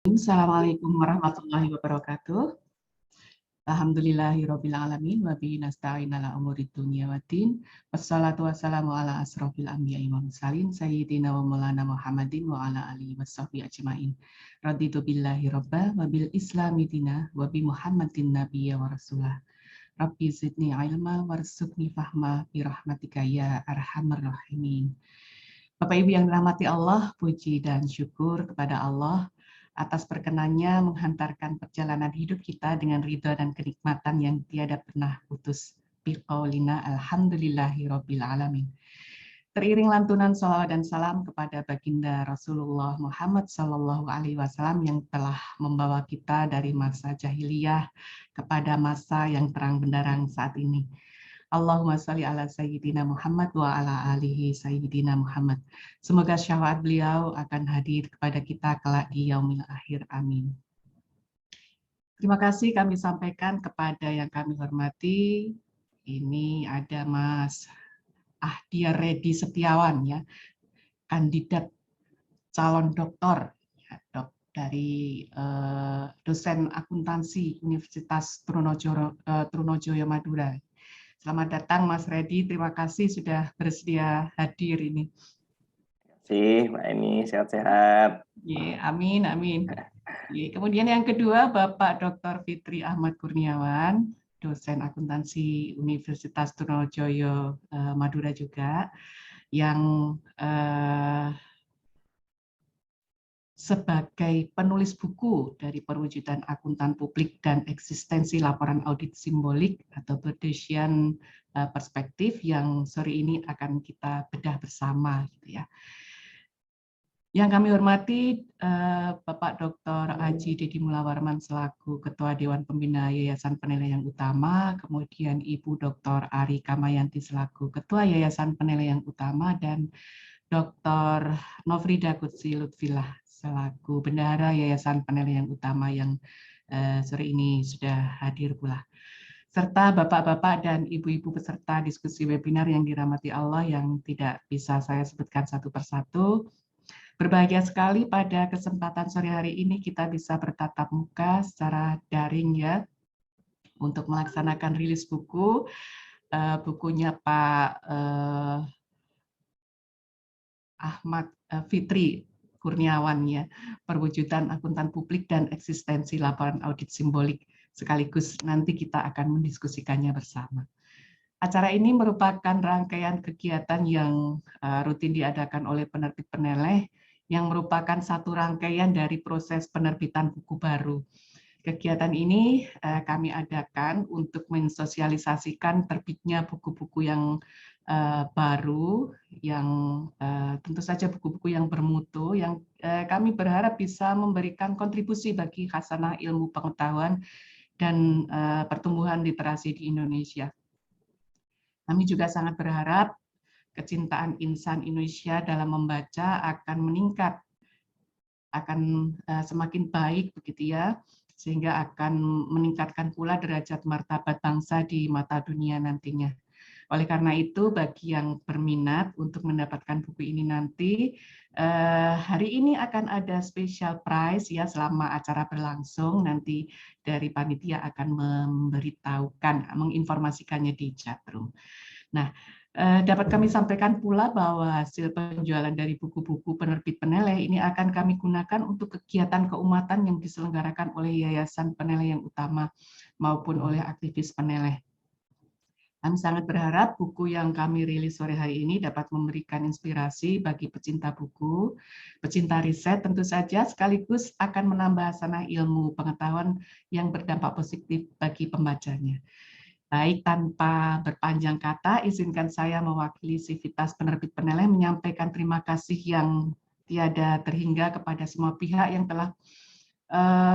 Assalamualaikum warahmatullahi wabarakatuh. Alhamdulillahirabbil alamin wa bihi nasta'in ala umuri dunya waddin. Wassalatu wassalamu ala asrofil anbiya'i wal mursalin sayyidina wa maulana Muhammadin wa ala alihi washabbihi ajmain. Raditu billahi rabba wa bil islami dina wa bi Muhammadin nabiyya wa rasulah. Rabbi zidni ilma warzuqni fahma bi rahmatika ya arhamar rahimin. Bapak Ibu yang dirahmati Allah, puji dan syukur kepada Allah atas perkenannya menghantarkan perjalanan hidup kita dengan ridha dan kenikmatan yang tiada pernah putus. Biqaulina alhamdulillahirabbil alamin. Teriring lantunan salawat dan salam kepada baginda Rasulullah Muhammad Sallallahu Alaihi Wasallam yang telah membawa kita dari masa jahiliyah kepada masa yang terang benderang saat ini. Allahumma sholli ala sayyidina Muhammad wa ala alihi sayyidina Muhammad. Semoga syafaat beliau akan hadir kepada kita kelak di yaumil akhir. Amin. Terima kasih kami sampaikan kepada yang kami hormati. Ini ada Mas Ahdia Redi Setiawan, ya, kandidat calon doktor, ya, dari dosen akuntansi Universitas Trunojoyo Madura. Selamat datang Mas Redi, terima kasih sudah bersedia hadir ini. Mbak Eni, sehat-sehat. Amin, amin. Kemudian yang kedua, Bapak Dr. Fitri Ahmad Kurniawan, dosen akuntansi Universitas Trunojoyo Madura juga, yang sebagai penulis buku dari perwujudan akuntan publik dan eksistensi laporan audit simbolik atau Berdesian perspektif yang sore ini akan kita bedah bersama, gitu ya. Yang kami hormati Bapak Dr. Aji Dedi Mulawarman selaku Ketua Dewan Pembina Yayasan Penilaian Utama, kemudian Ibu Dr. Ari Kamayanti selaku Ketua Yayasan Penilaian Utama, dan Dr. Nofrida Kutsi Lutfilah selaku Bendahara Yayasan Penilaian Utama yang sore ini sudah hadir pula. Serta bapak-bapak dan ibu-ibu peserta diskusi webinar yang dirahmati Allah yang tidak bisa saya sebutkan satu persatu. Berbahagia sekali pada kesempatan sore hari ini kita bisa bertatap muka secara daring, ya, untuk melaksanakan rilis buku. Bukunya Pak Ahmad Fitri Kurniawan, ya, Perwujudan Akuntan Publik dan Eksistensi Laporan Audit Simbolik. Sekaligus nanti kita akan mendiskusikannya bersama. Acara ini merupakan rangkaian kegiatan yang rutin diadakan oleh penerbit Peneleh, yang merupakan satu rangkaian dari proses penerbitan buku baru. Kegiatan ini kami adakan untuk mensosialisasikan terbitnya buku-buku yang baru, yang tentu saja buku-buku yang bermutu, yang kami berharap bisa memberikan kontribusi bagi khasanah ilmu pengetahuan dan pertumbuhan literasi di Indonesia. Kami juga sangat berharap kecintaan insan Indonesia dalam membaca akan meningkat, akan semakin baik, begitu ya, sehingga akan meningkatkan pula derajat martabat bangsa di mata dunia nantinya. Oleh karena itu, bagi yang berminat untuk mendapatkan buku ini nanti, hari ini akan ada special prize, ya, selama acara berlangsung. Nanti dari panitia akan memberitahukan, menginformasikannya di chatroom. Nah, dapat kami sampaikan pula bahwa hasil penjualan dari buku-buku penerbit Peneleh ini akan kami gunakan untuk kegiatan keumatan yang diselenggarakan oleh Yayasan Peneleh yang utama maupun oleh aktivis Peneleh. Kami sangat berharap buku yang kami rilis sore hari ini dapat memberikan inspirasi bagi pecinta buku, pecinta riset tentu saja, sekaligus akan menambah hasanah ilmu pengetahuan yang berdampak positif bagi pembacanya. Baik, tanpa berpanjang kata, izinkan saya mewakili Sivitas Penerbit Peneleh menyampaikan terima kasih yang tiada terhingga kepada semua pihak yang telah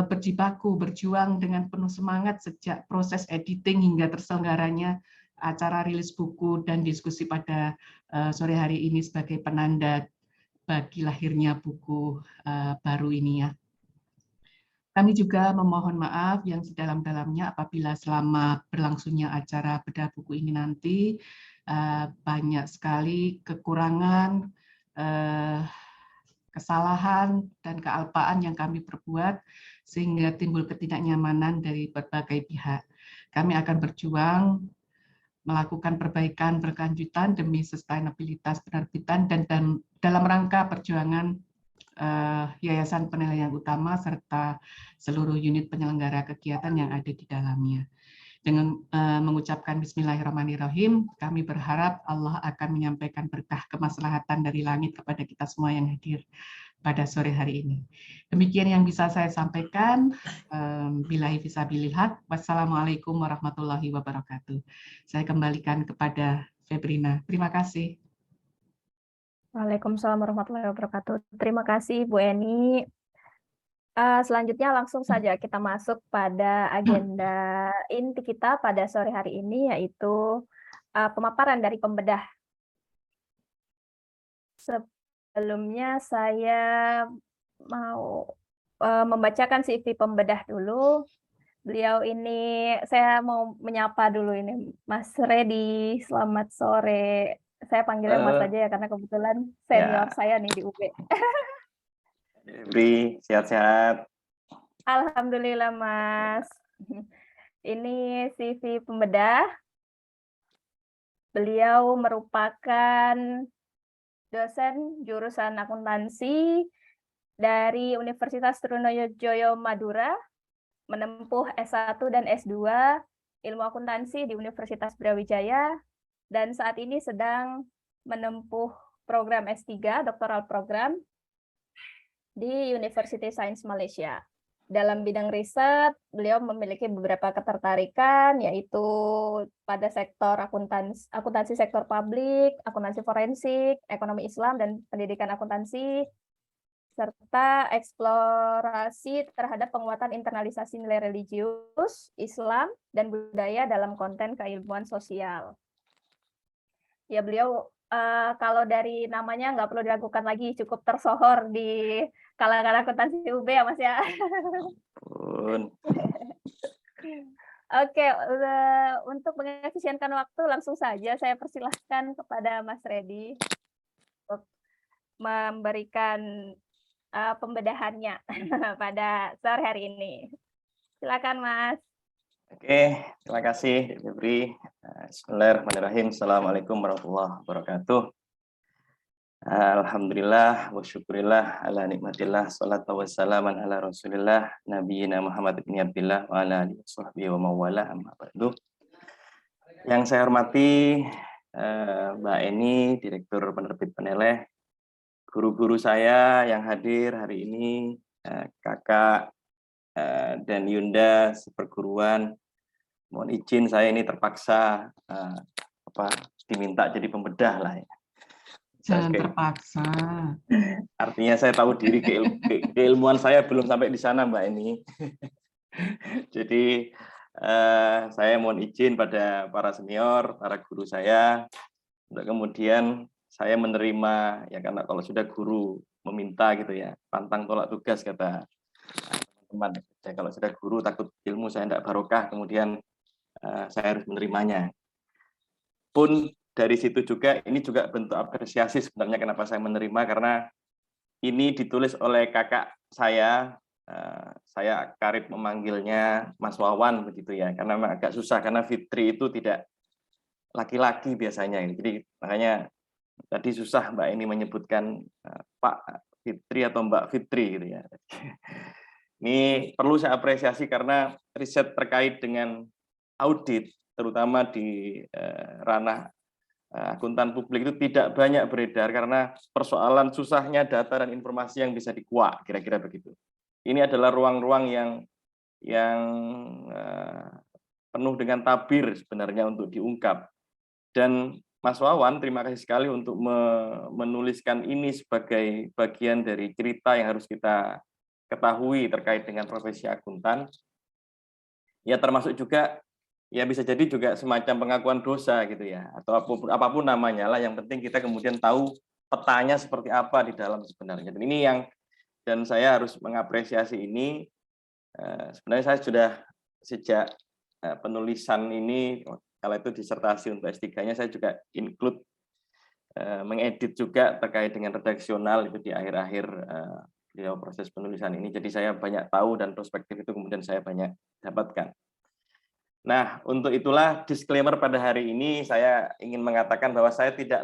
berjibaku, berjuang dengan penuh semangat sejak proses editing hingga terselenggaranya acara rilis buku dan diskusi pada sore hari ini sebagai penanda bagi lahirnya buku baru ini, ya. Kami juga memohon maaf yang sedalam-dalamnya apabila selama berlangsungnya acara bedah buku ini nanti banyak sekali kekurangan, kesalahan dan kealpaan yang kami perbuat sehingga timbul ketidaknyamanan dari berbagai pihak. Kami akan berjuang melakukan perbaikan berkelanjutan demi sustainabilitas penerbitan dan dalam rangka perjuangan Yayasan Penilaian Utama serta seluruh unit penyelenggara kegiatan yang ada di dalamnya. Dengan mengucapkan Bismillahirrahmanirrahim, kami berharap Allah akan menyampaikan berkah kemaslahatan dari langit kepada kita semua yang hadir pada sore hari ini. Demikian yang bisa saya sampaikan. Billahi fisabilil haq. Wassalamualaikum warahmatullahi wabarakatuh. Saya kembalikan kepada Febrina. Terima kasih. Waalaikumsalam warahmatullahi wabarakatuh. Terima kasih Bu Eni. Selanjutnya langsung saja kita masuk pada agenda inti kita pada sore hari ini, yaitu pemaparan dari pembedah. Sebelumnya saya mau membacakan CV pembedah dulu. Beliau ini, saya mau menyapa dulu ini, Mas Redi, selamat sore. Saya panggilnya Mas saja ya, karena kebetulan senior saya nih di UB. Febri, sehat-sehat. Alhamdulillah, Mas. Ini CV pembedah. Beliau merupakan dosen jurusan akuntansi dari Universitas Trunojoyo Madura, menempuh S1 dan S2 ilmu akuntansi di Universitas Brawijaya, dan saat ini sedang menempuh program S3, doktoral program, di University Science Malaysia. Dalam bidang riset, beliau memiliki beberapa ketertarikan, yaitu pada sektor akuntansi sektor publik, akuntansi forensik, ekonomi Islam, dan pendidikan akuntansi, serta eksplorasi terhadap penguatan internalisasi nilai religius, Islam, dan budaya dalam konten keilmuan sosial. Ya, beliau kalau dari namanya nggak perlu diragukan lagi, cukup tersohor di kalangan akuntansi UB ya, Mas ya. Oke, untuk mengefisienkan waktu, langsung saja saya persilahkan kepada Mas Redi untuk memberikan pembedahannya pada sore hari ini. Silakan, Mas. Oke, terima kasih, Febri. Bismillahirrahmanirrahim. Assalamualaikum warahmatullahi wabarakatuh. Alhamdulillah wa syukurillah ala nikmatillah, salatu wassalaman ala rasulillah nabiyina Muhammad bin Abdillah wa ala alihi washabbihi wa mawala, amma ba'du. Yang saya hormati Mbak Eni, Direktur Penerbit Peneleh, guru-guru saya yang hadir hari ini, Kakak dan Yunda seperguruan. Mohon izin saya ini terpaksa diminta jadi pembedah lah ya. Jangan terpaksa. Artinya saya tahu diri, keilmuan saya belum sampai di sana, Mbak Eni. Jadi saya mohon izin pada para senior, para guru saya, untuk kemudian saya menerima, ya karena kalau sudah guru meminta gitu ya, pantang tolak tugas kata teman-teman. Kalau sudah guru takut ilmu saya tidak barokah, kemudian saya harus menerimanya. Pun dari situ juga, ini juga bentuk apresiasi sebenarnya kenapa saya menerima, karena ini ditulis oleh kakak saya karib memanggilnya Mas Wawan begitu ya, karena memang agak susah, karena Fitri itu tidak laki-laki biasanya, jadi makanya tadi susah Mbak ini menyebutkan Pak Fitri atau Mbak Fitri gitu ya. Ini perlu saya apresiasi karena riset terkait dengan audit, terutama di ranah akuntan publik itu tidak banyak beredar karena persoalan susahnya data dan informasi yang bisa dikuak, kira-kira begitu. Ini adalah ruang-ruang yang penuh dengan tabir sebenarnya untuk diungkap. Dan Mas Wawan, terima kasih sekali untuk menuliskan ini sebagai bagian dari cerita yang harus kita ketahui terkait dengan profesi akuntan. Ya termasuk juga, ya bisa jadi juga semacam pengakuan dosa gitu ya, atau apapun namanya lah, yang penting kita kemudian tahu petanya seperti apa di dalam sebenarnya. Dan ini dan saya harus mengapresiasi ini. Sebenarnya saya sudah sejak penulisan ini, kalau itu disertasi untuk S3-nya, saya juga include mengedit juga terkait dengan redaksional itu di akhir-akhir proses penulisan ini. Jadi saya banyak tahu dan perspektif itu kemudian saya banyak dapatkan. Nah, untuk itulah disclaimer pada hari ini saya ingin mengatakan bahwa saya tidak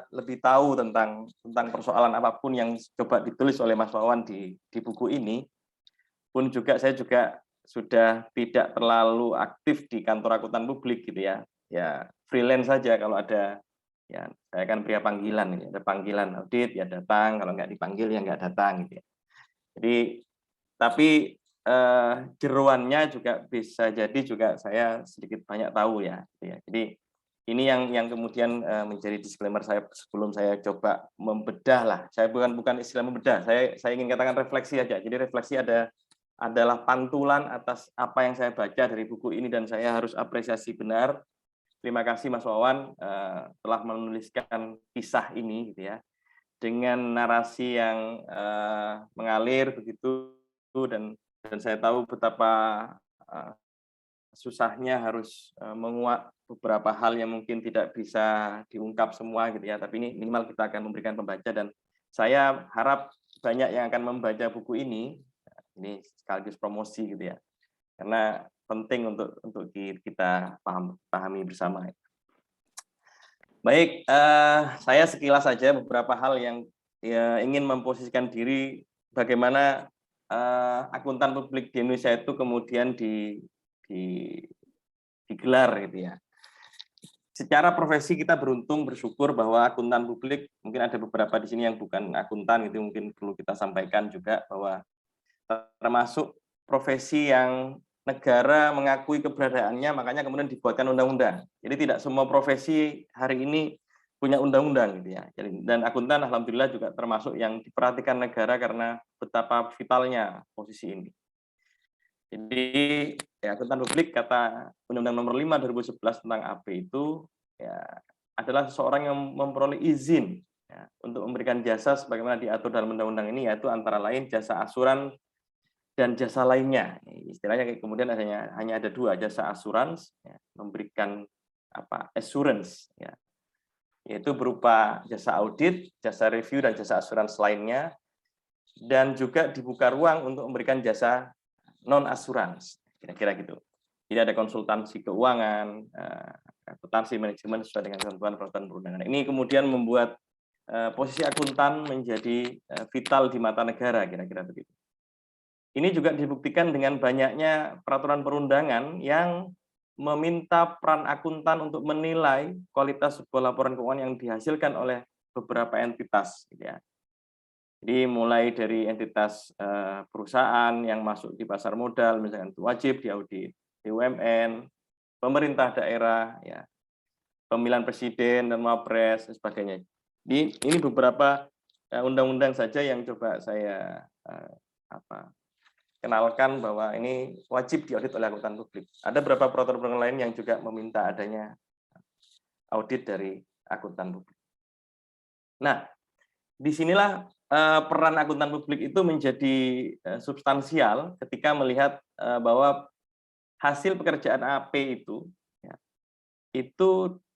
lebih tahu tentang persoalan apapun yang coba ditulis oleh Mas Wawan di buku ini. Pun juga saya juga sudah tidak terlalu aktif di kantor akuntan publik gitu ya. Ya, freelance saja kalau ada, ya saya kan pria panggilan, ya. Ada panggilan audit ya datang, kalau nggak dipanggil ya nggak datang gitu ya. Jadi tapi jeruannya juga bisa jadi juga saya sedikit banyak tahu ya. Jadi ini yang kemudian menjadi disclaimer saya sebelum saya coba membedah lah. Saya bukan istilah membedah, saya ingin katakan refleksi aja. Jadi refleksi adalah pantulan atas apa yang saya baca dari buku ini dan saya harus apresiasi benar. Terima kasih Mas Wawan telah menuliskan kisah ini gitu ya. Dengan narasi yang mengalir begitu dan saya tahu betapa susahnya harus menguak beberapa hal yang mungkin tidak bisa diungkap semua gitu ya, tapi ini minimal kita akan memberikan pembaca dan saya harap banyak yang akan membaca buku ini sekaligus promosi gitu ya, karena penting untuk kita pahami bersama. Baik, saya sekilas saja beberapa hal yang ingin memposisikan diri bagaimana akuntan publik di Indonesia itu kemudian digelar gitu ya. Secara profesi kita beruntung bersyukur bahwa akuntan publik, mungkin ada beberapa di sini yang bukan akuntan, itu mungkin perlu kita sampaikan juga bahwa termasuk profesi yang negara mengakui keberadaannya, makanya kemudian dibuatkan undang-undang. Jadi tidak semua profesi hari ini punya undang-undang gitu ya. Dan akuntan alhamdulillah juga termasuk yang diperhatikan negara karena betapa vitalnya posisi ini. Jadi ya, akuntan publik kata Undang-Undang Nomor 5 2011 tentang AP itu ya adalah seseorang yang memperoleh izin ya, untuk memberikan jasa sebagaimana diatur dalam undang-undang ini, yaitu antara lain jasa asuran dan jasa lainnya. Istilahnya kemudian hanya ada dua, jasa asuransi ya, memberikan assurance ya, yaitu berupa jasa audit, jasa review, dan jasa asuransi lainnya, dan juga dibuka ruang untuk memberikan jasa non-asuransi, kira-kira gitu. Jadi ada konsultansi keuangan, akuntansi manajemen sesuai dengan ketentuan peraturan perundangan. Ini kemudian membuat posisi akuntan menjadi vital di mata negara, kira-kira begitu. Ini juga dibuktikan dengan banyaknya peraturan perundangan yang meminta peran akuntan untuk menilai kualitas sebuah laporan keuangan yang dihasilkan oleh beberapa entitas. Ya. Jadi mulai dari entitas perusahaan yang masuk di pasar modal, misalkan wajib diaudit, BUMN, pemerintah daerah, ya, pemilihan presiden dan wapres, dan sebagainya. Ini beberapa undang-undang saja yang coba saya kenalkan bahwa ini wajib diaudit oleh akuntan publik. Ada beberapa peraturan lain yang juga meminta adanya audit dari akuntan publik. Nah, disinilah peran akuntan publik itu menjadi substansial ketika melihat bahwa hasil pekerjaan AP itu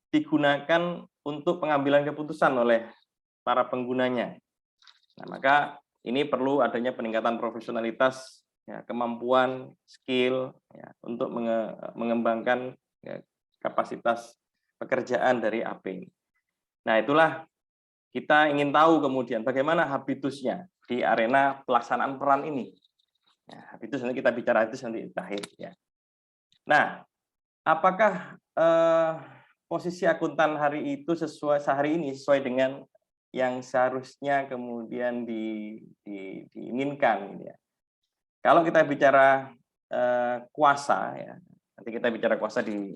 digunakan untuk pengambilan keputusan oleh para penggunanya. Nah, maka ini perlu adanya peningkatan profesionalitas, ya, kemampuan, skill ya, untuk mengembangkan ya, kapasitas pekerjaan dari AP. Nah, itulah kita ingin tahu kemudian bagaimana habitusnya di arena pelaksanaan peran ini. Ya, habitus nanti kita bicara itu nanti terakhir. Ya. Nah, apakah posisi akuntan hari itu sehari ini sesuai dengan yang seharusnya kemudian diinginkan? Ya. Kalau kita bicara kuasa, ya, nanti kita bicara kuasa di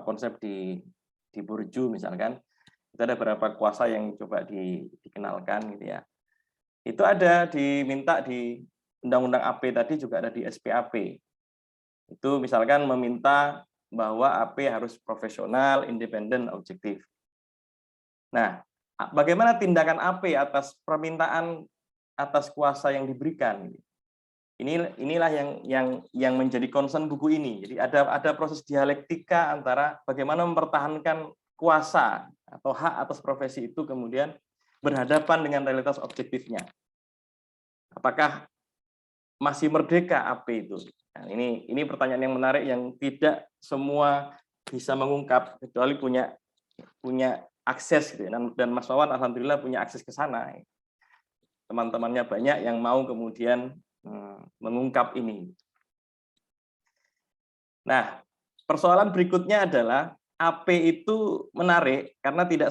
konsep di Bourdieu misalkan, itu ada beberapa kuasa yang coba dikenalkan gitu ya. Itu ada diminta di Undang-Undang AP tadi, juga ada di SPAP. Itu misalkan meminta bahwa AP harus profesional, independen, objektif. Nah, bagaimana tindakan AP atas permintaan atas kuasa yang diberikan? Inilah yang menjadi concern buku ini. Jadi ada proses dialektika antara bagaimana mempertahankan kuasa atau hak atas profesi itu kemudian berhadapan dengan realitas objektifnya. Apakah masih merdeka AP itu? Nah, ini pertanyaan yang menarik yang tidak semua bisa mengungkap kecuali punya akses gitu ya. Dan Mas Wawan alhamdulillah punya akses ke sana. Teman-temannya banyak yang mau kemudian mengungkap ini. Nah, persoalan berikutnya adalah AP itu menarik karena tidak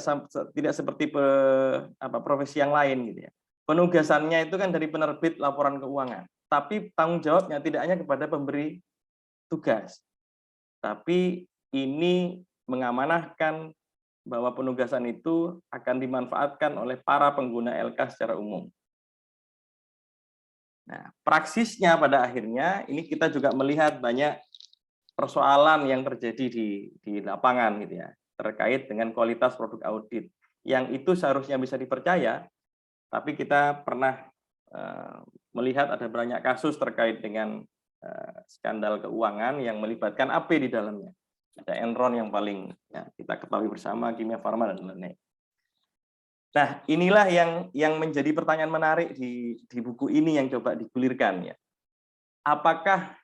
seperti profesi yang lain gitu ya. Penugasannya itu kan dari penerbit laporan keuangan, tapi tanggung jawabnya tidak hanya kepada pemberi tugas, tapi ini mengamanahkan bahwa penugasan itu akan dimanfaatkan oleh para pengguna LK secara umum. Nah, praksisnya pada akhirnya ini kita juga melihat banyak persoalan yang terjadi di lapangan gitu ya, terkait dengan kualitas produk audit yang itu seharusnya bisa dipercaya, tapi kita pernah melihat ada banyak kasus terkait dengan skandal keuangan yang melibatkan AP di dalamnya. Ada Enron yang paling ya, kita ketahui bersama, Kimia Farma dan lain-lain. Nah, inilah yang menjadi pertanyaan menarik di buku ini yang coba digulirkan ya. Apakah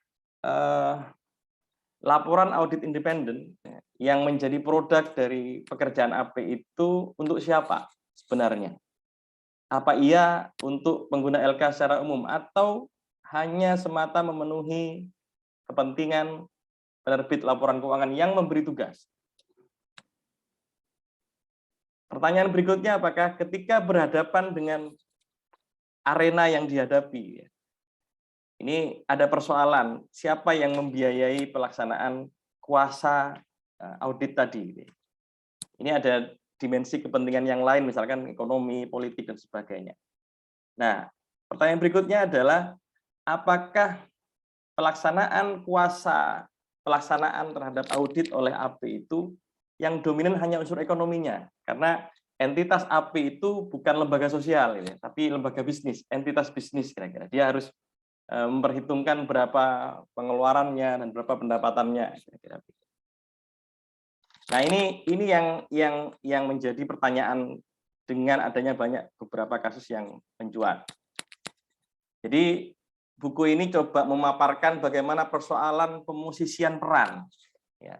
laporan audit independen yang menjadi produk dari pekerjaan AP itu untuk siapa sebenarnya? Apa ia untuk pengguna LK secara umum atau hanya semata memenuhi kepentingan penerbit laporan keuangan yang memberi tugas? Pertanyaan berikutnya, apakah ketika berhadapan dengan arena yang dihadapi, ini ada persoalan siapa yang membiayai pelaksanaan kuasa audit tadi. Ini ada dimensi kepentingan yang lain, misalkan ekonomi, politik, dan sebagainya. Nah, pertanyaan berikutnya adalah apakah pelaksanaan terhadap audit oleh AP itu yang dominan hanya unsur ekonominya, karena entitas AP itu bukan lembaga sosial, tapi lembaga bisnis, entitas bisnis kira-kira. Dia harus memperhitungkan berapa pengeluarannya dan berapa pendapatannya kira-kira. Nah, ini yang menjadi pertanyaan dengan adanya beberapa kasus yang mencuat. Jadi buku ini coba memaparkan bagaimana persoalan pemosisian peran ya,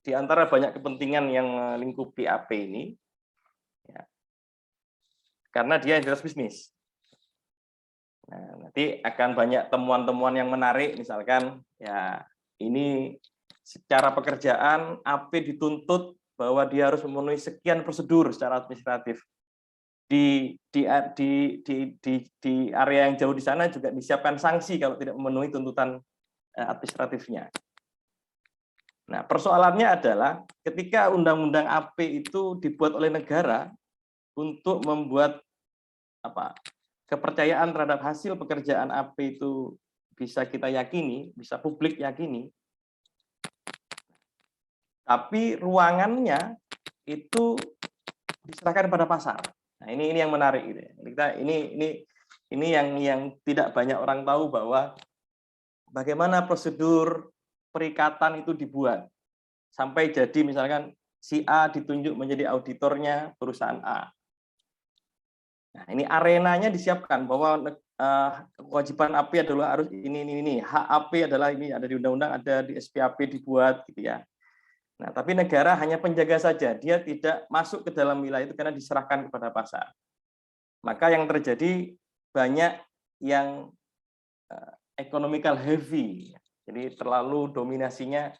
di antara banyak kepentingan yang melingkupi AP ini ya, karena dia entitas bisnis. Nah, nanti akan banyak temuan-temuan yang menarik, misalkan ya ini secara pekerjaan AP dituntut bahwa dia harus memenuhi sekian prosedur secara administratif. Di area yang jauh di sana juga disiapkan sanksi kalau tidak memenuhi tuntutan administratifnya. Nah, persoalannya adalah ketika undang-undang AP itu dibuat oleh negara untuk membuat kepercayaan terhadap hasil pekerjaan AP itu bisa kita yakini, bisa publik yakini, tapi ruangannya itu diserahkan pada pasar. Nah, ini yang menarik gitu. Ini yang tidak banyak orang tahu bahwa bagaimana prosedur perikatan itu dibuat sampai jadi misalkan si A ditunjuk menjadi auditornya perusahaan A. Nah, ini arenanya disiapkan bahwa kewajiban AP adalah harus ini. Hak AP adalah ini, ada di undang-undang, ada di SPAP dibuat gitu ya. Nah, tapi negara hanya penjaga saja, dia tidak masuk ke dalam wilayah itu karena diserahkan kepada pasar. Maka yang terjadi banyak yang economical heavy, jadi terlalu dominannya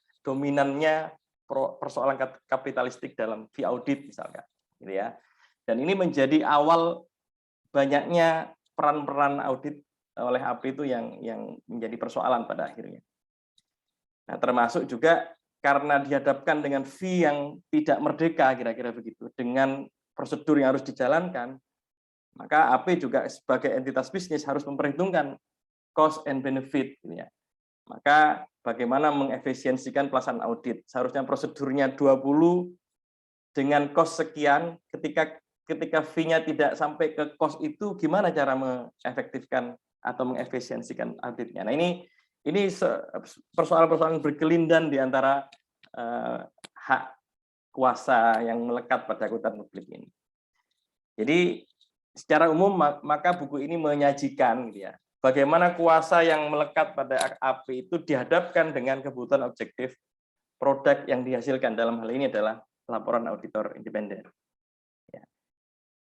persoalan kapitalistik dalam fee audit misalkan, gitu ya. Dan ini menjadi awal banyaknya peran-peran audit oleh AP itu yang menjadi persoalan pada akhirnya. Nah, termasuk juga karena dihadapkan dengan fee yang tidak merdeka, kira-kira begitu, dengan prosedur yang harus dijalankan, maka AP juga sebagai entitas bisnis harus memperhitungkan cost and benefit. Gitu ya. Maka bagaimana mengefisiensikan pelaksanaan audit? Seharusnya prosedurnya 20 dengan cost sekian, ketika fee-nya tidak sampai ke cost itu, gimana cara mengefektifkan atau mengefisiensikan auditnya? Nah, ini persoalan-persoalan berkelindan di antara hak kuasa yang melekat pada akuntan publik ini. Jadi secara umum maka buku ini menyajikan gitu ya, bagaimana kuasa yang melekat pada AP itu dihadapkan dengan kebutuhan objektif produk yang dihasilkan, dalam hal ini adalah laporan auditor independen. Ya.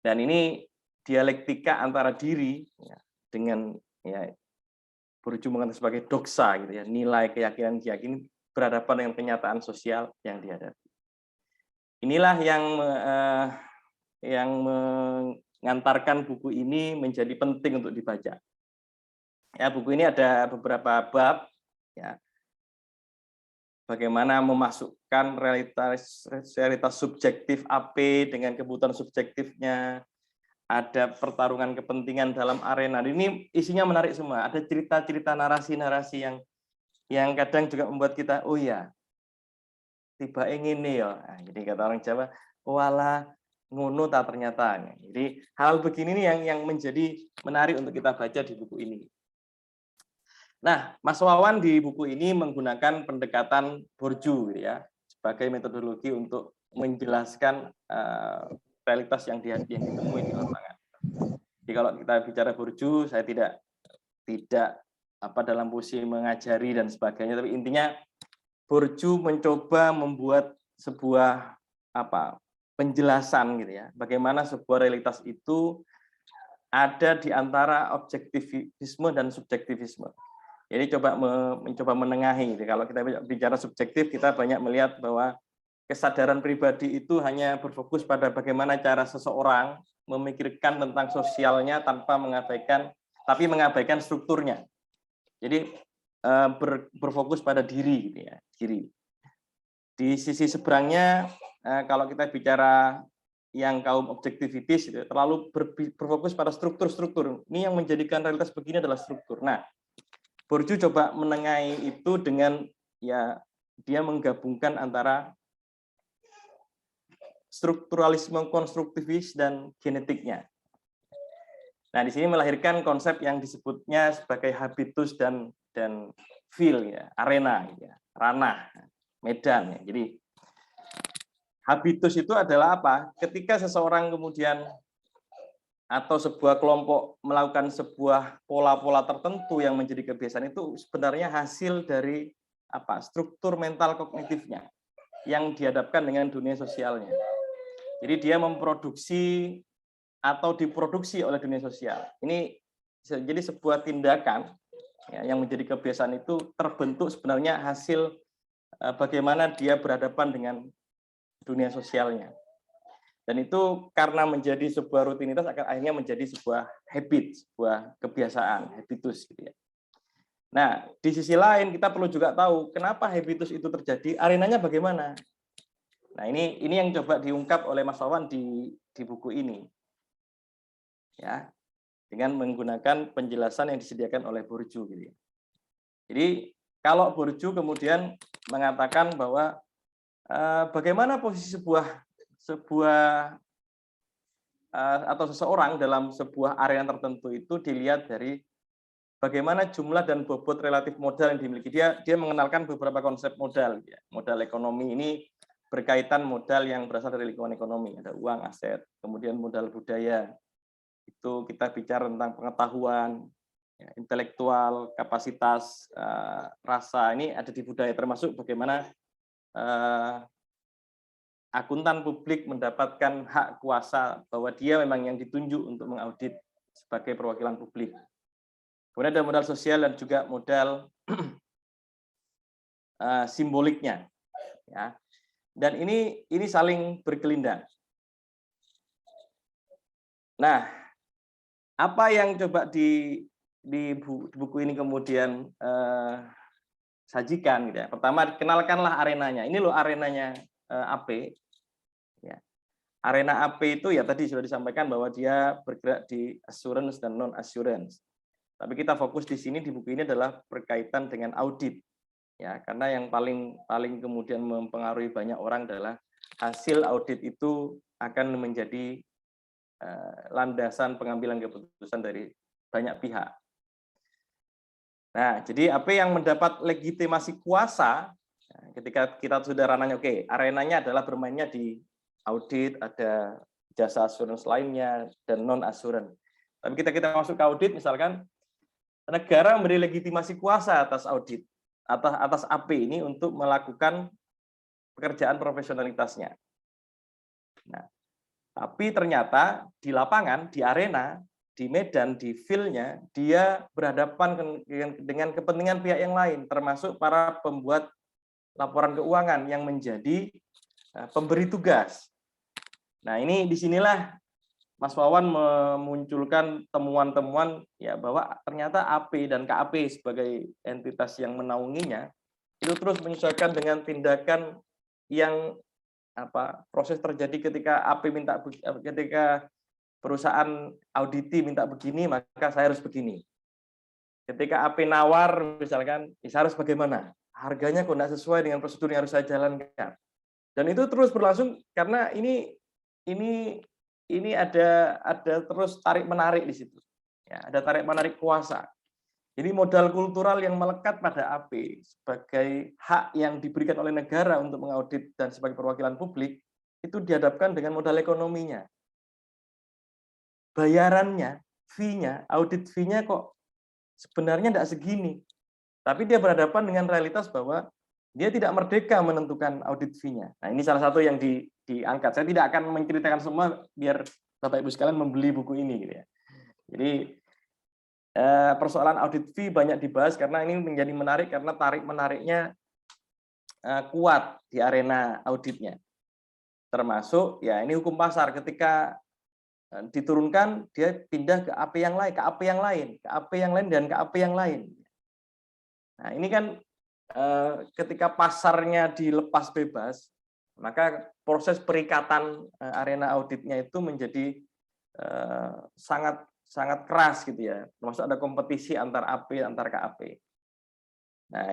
Dan ini dialektika antara diri ya, dengan ya, Bourdieu mengenai sebagai doksa gitu ya, nilai keyakinan berhadapan dengan kenyataan sosial yang dihadapi. Inilah yang mengantarkan buku ini menjadi penting untuk dibaca. Ya, buku ini ada beberapa bab ya. Bagaimana memasukkan realitas subjektif AP dengan kebutuhan subjektifnya, ada pertarungan kepentingan dalam arena. Ini isinya menarik semua. Ada cerita-cerita, narasi-narasi yang kadang juga membuat kita, oh ya, tiba ingin nih ya. Nah, jadi kata orang Jawa, wala ngono tak ternyata. Jadi hal begini nih yang menjadi menarik untuk kita baca di buku ini. Nah, Mas Wawan di buku ini menggunakan pendekatan Bourdieu gitu ya, sebagai metodologi untuk menjelaskan realitas yang ditemui di lapangan. Jadi kalau kita bicara Bourdieu, saya tidak dalam posisi mengajari dan sebagainya, tapi intinya Bourdieu mencoba membuat sebuah penjelasan gitu ya, bagaimana sebuah realitas itu ada di antara objektivisme dan subjektivisme. Jadi mencoba menengahi. Jadi kalau kita bicara subjektif, kita banyak melihat bahwa kesadaran pribadi itu hanya berfokus pada bagaimana cara seseorang memikirkan tentang sosialnya tanpa mengabaikan strukturnya. Jadi berfokus pada diri, gitu ya, diri. Di sisi seberangnya, kalau kita bicara yang kaum objektivitis, gitu, terlalu berfokus pada struktur-struktur. Ini yang menjadikan realitas begini adalah struktur. Nah, Bourdieu coba menengahi itu dengan ya dia menggabungkan antara strukturalisme konstruktivis dan genetiknya. Nah, di sini melahirkan konsep yang disebutnya sebagai habitus dan field ya, arena ya, ranah, medan ya. Jadi habitus itu adalah apa? Ketika seseorang kemudian atau sebuah kelompok melakukan sebuah pola-pola tertentu yang menjadi kebiasaan, itu sebenarnya hasil dari struktur mental kognitifnya yang dihadapkan dengan dunia sosialnya. Jadi dia memproduksi atau diproduksi oleh dunia sosial. Ini jadi sebuah tindakan ya, yang menjadi kebiasaan itu terbentuk sebenarnya hasil bagaimana dia berhadapan dengan dunia sosialnya. Dan itu karena menjadi sebuah rutinitas akan akhirnya menjadi sebuah habit, sebuah kebiasaan, habitus gitu ya. Nah, di sisi lain kita perlu juga tahu kenapa habitus itu terjadi, arenanya bagaimana. Nah, ini yang coba diungkap oleh Mas Wawan di buku ini. Ya, dengan menggunakan penjelasan yang disediakan oleh Bourdieu gitu ya. Jadi, kalau Bourdieu kemudian mengatakan bahwa bagaimana posisi sebuah atau seseorang dalam sebuah area tertentu itu dilihat dari bagaimana jumlah dan bobot relatif modal yang dimiliki. Dia mengenalkan beberapa konsep modal ya. Modal ekonomi ini berkaitan modal yang berasal dari lingkungan ekonomi, ada uang, aset, kemudian modal budaya. Itu kita bicara tentang pengetahuan, ya, intelektual, kapasitas, rasa, ini ada di budaya, termasuk bagaimana akuntan publik mendapatkan hak kuasa bahwa dia memang yang ditunjuk untuk mengaudit sebagai perwakilan publik. Kemudian ada modal sosial dan juga modal simboliknya. Ya. Dan ini saling berkelindan. Nah, apa yang coba di buku ini kemudian sajikan gitu ya. Pertama, kenalkanlah arenanya. Ini loh arenanya AP. Ya. Arena AP itu ya tadi sudah disampaikan bahwa dia bergerak di assurance dan non assurance. Tapi kita fokus di sini di buku ini adalah berkaitan dengan audit. Ya, karena yang paling kemudian mempengaruhi banyak orang adalah hasil audit itu akan menjadi landasan pengambilan keputusan dari banyak pihak. Nah, jadi AP yang mendapat legitimasi kuasa Nah, ketika kita sudah ranahnya, oke, arenanya adalah bermainnya di audit, ada jasa asuransi lainnya, dan non-asuransi. Tapi kita masuk ke audit, misalkan negara memberi legitimasi kuasa atas audit, atas AP ini untuk melakukan pekerjaan profesionalitasnya. Nah, tapi ternyata di lapangan, di arena, di medan, di field-nya, dia berhadapan dengan kepentingan pihak yang lain, termasuk para pembuat laporan keuangan yang menjadi pemberi tugas. Nah, ini disinilah Mas Wawan memunculkan temuan-temuan ya bahwa ternyata AP dan KAP sebagai entitas yang menaunginya itu terus menyesuaikan dengan tindakan yang proses terjadi ketika AP ketika perusahaan auditi minta begini, maka saya harus begini. Ketika AP nawar misalkan, saya harus bagaimana? Harganya kok tidak sesuai dengan prosedur yang harus saya jalankan. Dan itu terus berlangsung karena ini ada terus tarik menarik di situ. Ya, ada tarik menarik kuasa. Jadi modal kultural yang melekat pada AP sebagai hak yang diberikan oleh negara untuk mengaudit dan sebagai perwakilan publik itu dihadapkan dengan modal ekonominya. Bayarannya, fee-nya, audit fee-nya kok sebenarnya tidak segini. Tapi dia berhadapan dengan realitas bahwa dia tidak merdeka menentukan audit fee-nya. Nah, ini salah satu yang diangkat. Saya tidak akan menceritakan semua biar Bapak Ibu sekalian membeli buku ini gitu ya. Jadi persoalan audit fee banyak dibahas karena ini menjadi menarik karena tarik menariknya kuat di arena auditnya. Termasuk ya ini hukum pasar, ketika diturunkan dia pindah ke AP yang lain, ke AP yang lain, ke AP yang lain dan ke AP yang lain. Nah, ini kan ketika pasarnya dilepas bebas, maka proses perikatan arena auditnya itu menjadi sangat keras gitu ya. Termasuk ada kompetisi antar AP antar KAP. Nah,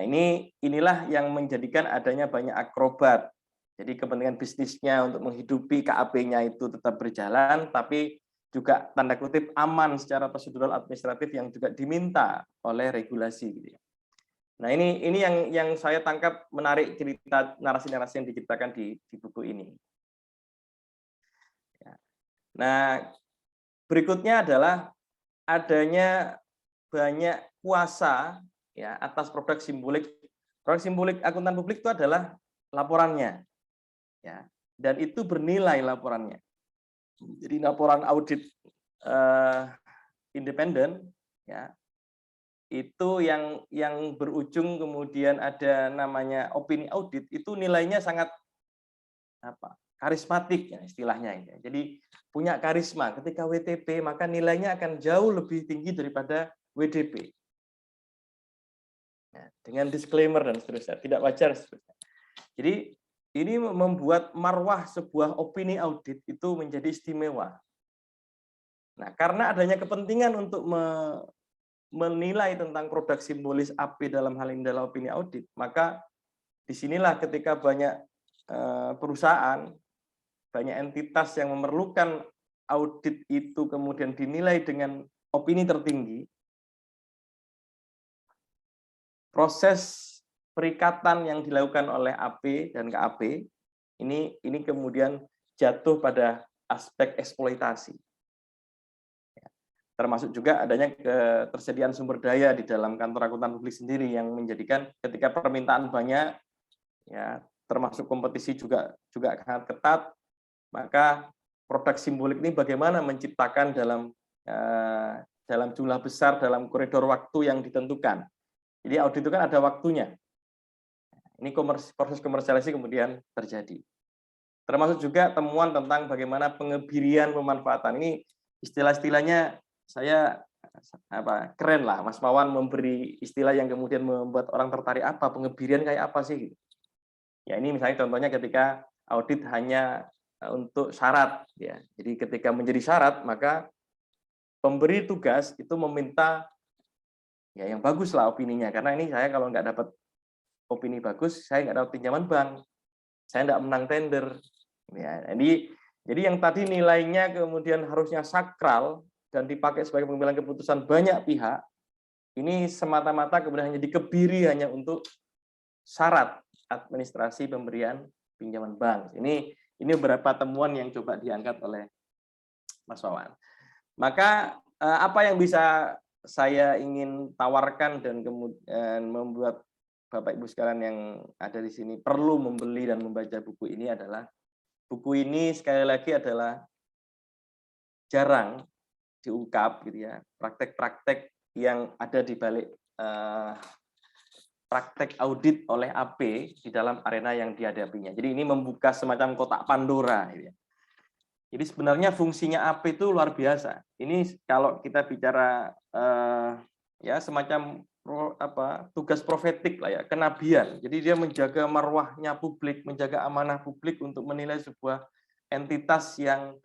inilah yang menjadikan adanya banyak akrobat. Jadi kepentingan bisnisnya untuk menghidupi KAP-nya itu tetap berjalan, tapi juga tanda kutip aman secara prosedural administratif yang juga diminta oleh regulasi gitu ya. Nah, ini yang saya tangkap menarik cerita narasi-narasi yang diceritakan di buku ini. Nah, berikutnya adalah adanya banyak kuasa ya atas produk simbolik. Produk simbolik akuntan publik itu adalah laporannya. Ya, dan itu bernilai laporannya. Jadi laporan audit independen ya itu yang berujung kemudian ada namanya opini audit itu nilainya sangat karismatik ya istilahnya ya. Jadi punya karisma. Ketika WTP maka nilainya akan jauh lebih tinggi daripada WDP. Ya, dengan disclaimer dan seterusnya, tidak wajar seterusnya. Jadi ini membuat marwah sebuah opini audit itu menjadi istimewa. Nah, karena adanya kepentingan untuk menilai tentang produk simbolis AP dalam hal ini dalam opini audit, maka disinilah ketika banyak perusahaan, banyak entitas yang memerlukan audit itu kemudian dinilai dengan opini tertinggi, proses perikatan yang dilakukan oleh AP dan KAP ini kemudian jatuh pada aspek eksploitasi. Termasuk juga adanya ketersediaan sumber daya di dalam kantor akuntan publik sendiri yang menjadikan ketika permintaan banyak, ya termasuk kompetisi juga sangat ketat, maka produk simbolik ini bagaimana menciptakan dalam jumlah besar dalam koridor waktu yang ditentukan. Jadi audit itu kan ada waktunya. Ini proses komersialisasi kemudian terjadi. Termasuk juga temuan tentang bagaimana pengebirian pemanfaatan. Ini istilah-istilahnya saya keren lah, Mas Wawan memberi istilah yang kemudian membuat orang tertarik. Apa pengebirian kayak apa sih? Ya ini misalnya contohnya ketika audit hanya untuk syarat, ya. Jadi ketika menjadi syarat maka pemberi tugas itu meminta ya yang bagus lah opininya, karena ini saya kalau nggak dapat opini bagus, saya nggak dapat pinjaman bank, saya nggak menang tender. Ya, jadi yang tadi nilainya kemudian harusnya sakral dan dipakai sebagai pengambilan keputusan banyak pihak, ini semata-mata kemudian hanya dikebiri hanya untuk syarat administrasi pemberian pinjaman bank. Ini beberapa temuan yang coba diangkat oleh Mas Wawan. Maka apa yang bisa saya ingin tawarkan dan kemudian membuat Bapak Ibu sekalian yang ada di sini perlu membeli dan membaca buku ini adalah, buku ini sekali lagi adalah jarang diungkap gitu ya, praktek-praktek yang ada di balik praktek audit oleh AP di dalam arena yang dihadapinya. Jadi ini membuka semacam kotak Pandora gitu ya. Jadi sebenarnya fungsinya AP itu luar biasa. Ini kalau kita bicara ya semacam tugas profetik lah ya, kenabian. Jadi dia menjaga marwahnya publik, menjaga amanah publik untuk menilai sebuah entitas yang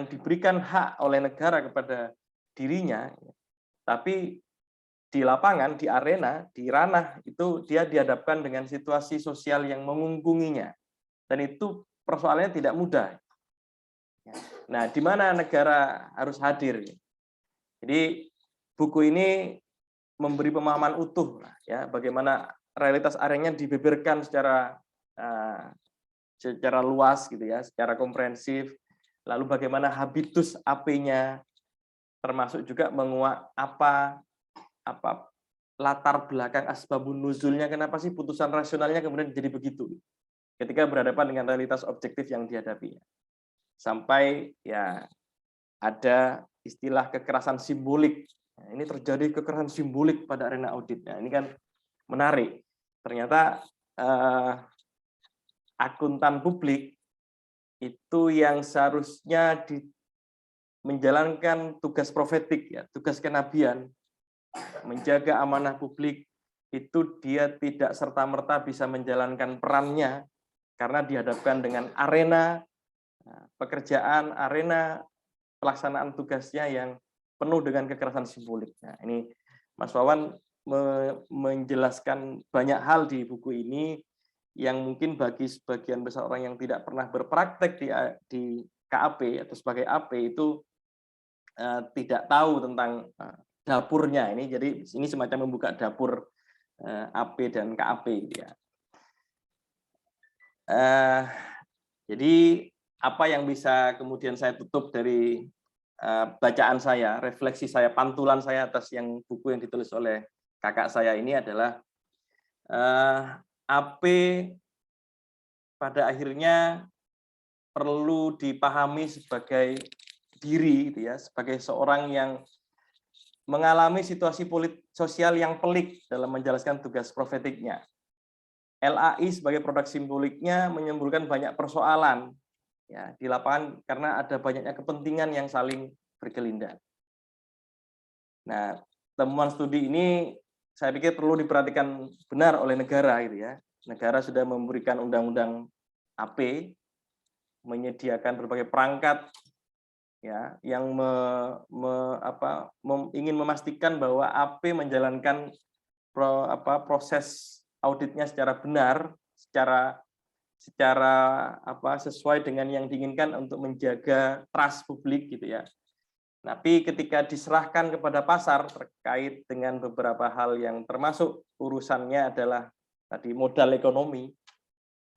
diberikan hak oleh negara kepada dirinya, tapi di lapangan, di arena, di ranah itu dia dihadapkan dengan situasi sosial yang mengungkunginya, dan itu persoalannya tidak mudah. Nah, di mana negara harus hadir? Jadi buku ini memberi pemahaman utuh ya, bagaimana realitas areanya dibeberkan secara luas gitu ya, secara komprehensif. Lalu bagaimana habitus AP-nya, termasuk juga menguak apa latar belakang asbabun nuzulnya, kenapa sih putusan rasionalnya kemudian jadi begitu ketika berhadapan dengan realitas objektif yang dihadapinya. Sampai ya ada istilah kekerasan simbolik. Nah, ini terjadi kekerasan simbolik pada arena audit. Nah, ini kan menarik. Ternyata akuntan publik itu yang seharusnya menjalankan tugas profetik ya, tugas kenabian, menjaga amanah publik, itu dia tidak serta-merta bisa menjalankan perannya karena dihadapkan dengan arena pekerjaan, arena pelaksanaan tugasnya yang penuh dengan kekerasan simbolik. Nah, ini Mas Wawan menjelaskan banyak hal di buku ini yang mungkin bagi sebagian besar orang yang tidak pernah berpraktek di KAP atau sebagai AP itu tidak tahu tentang dapurnya ini. Jadi ini semacam membuka dapur AP dan KAP gitu ya. Jadi apa yang bisa kemudian saya tutup dari bacaan saya, refleksi saya, pantulan saya atas buku yang ditulis oleh kakak saya ini adalah AP pada akhirnya perlu dipahami sebagai diri, gitu ya, sebagai seorang yang mengalami situasi sosial yang pelik dalam menjalankan tugas profetiknya. LAI sebagai produk simboliknya menimbulkan banyak persoalan ya di lapangan karena ada banyaknya kepentingan yang saling berkelindan. Nah, temuan studi ini saya pikir perlu diperhatikan benar oleh negara gitu ya. Negara sudah memberikan undang-undang AP, menyediakan berbagai perangkat ya yang ingin memastikan bahwa AP menjalankan proses auditnya secara benar, secara sesuai dengan yang diinginkan untuk menjaga trust publik gitu ya. Tapi ketika diserahkan kepada pasar terkait dengan beberapa hal yang termasuk urusannya adalah tadi modal ekonomi,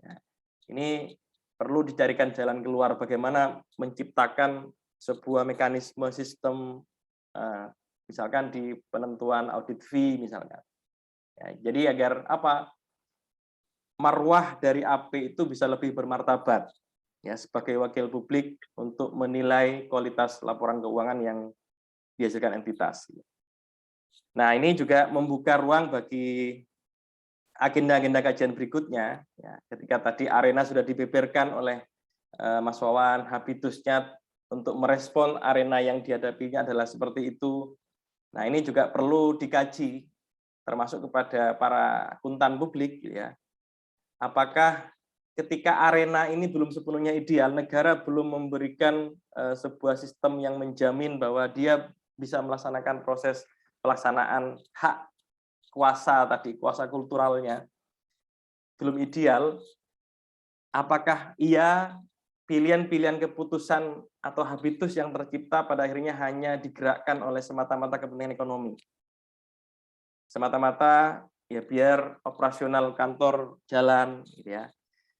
ya, ini perlu dicarikan jalan keluar bagaimana menciptakan sebuah mekanisme sistem, misalkan di penentuan audit fee misalkan. Ya, jadi agar marwah dari AP itu bisa lebih bermartabat ya sebagai wakil publik untuk menilai kualitas laporan keuangan yang dihasilkan entitas. Nah, ini juga membuka ruang bagi agenda-agenda kajian berikutnya ya, ketika tadi arena sudah dibeberkan oleh Mas Wawan, habitusnya untuk merespon arena yang dihadapinya adalah seperti itu. Nah, ini juga perlu dikaji termasuk kepada para akuntan publik ya. Apakah ketika arena ini belum sepenuhnya ideal, negara belum memberikan sebuah sistem yang menjamin bahwa dia bisa melaksanakan proses pelaksanaan hak kuasa tadi, kuasa kulturalnya belum ideal, apakah pilihan-pilihan keputusan atau habitus yang tercipta pada akhirnya hanya digerakkan oleh semata-mata kepentingan ekonomi, semata-mata ya biar operasional kantor jalan, gitu ya.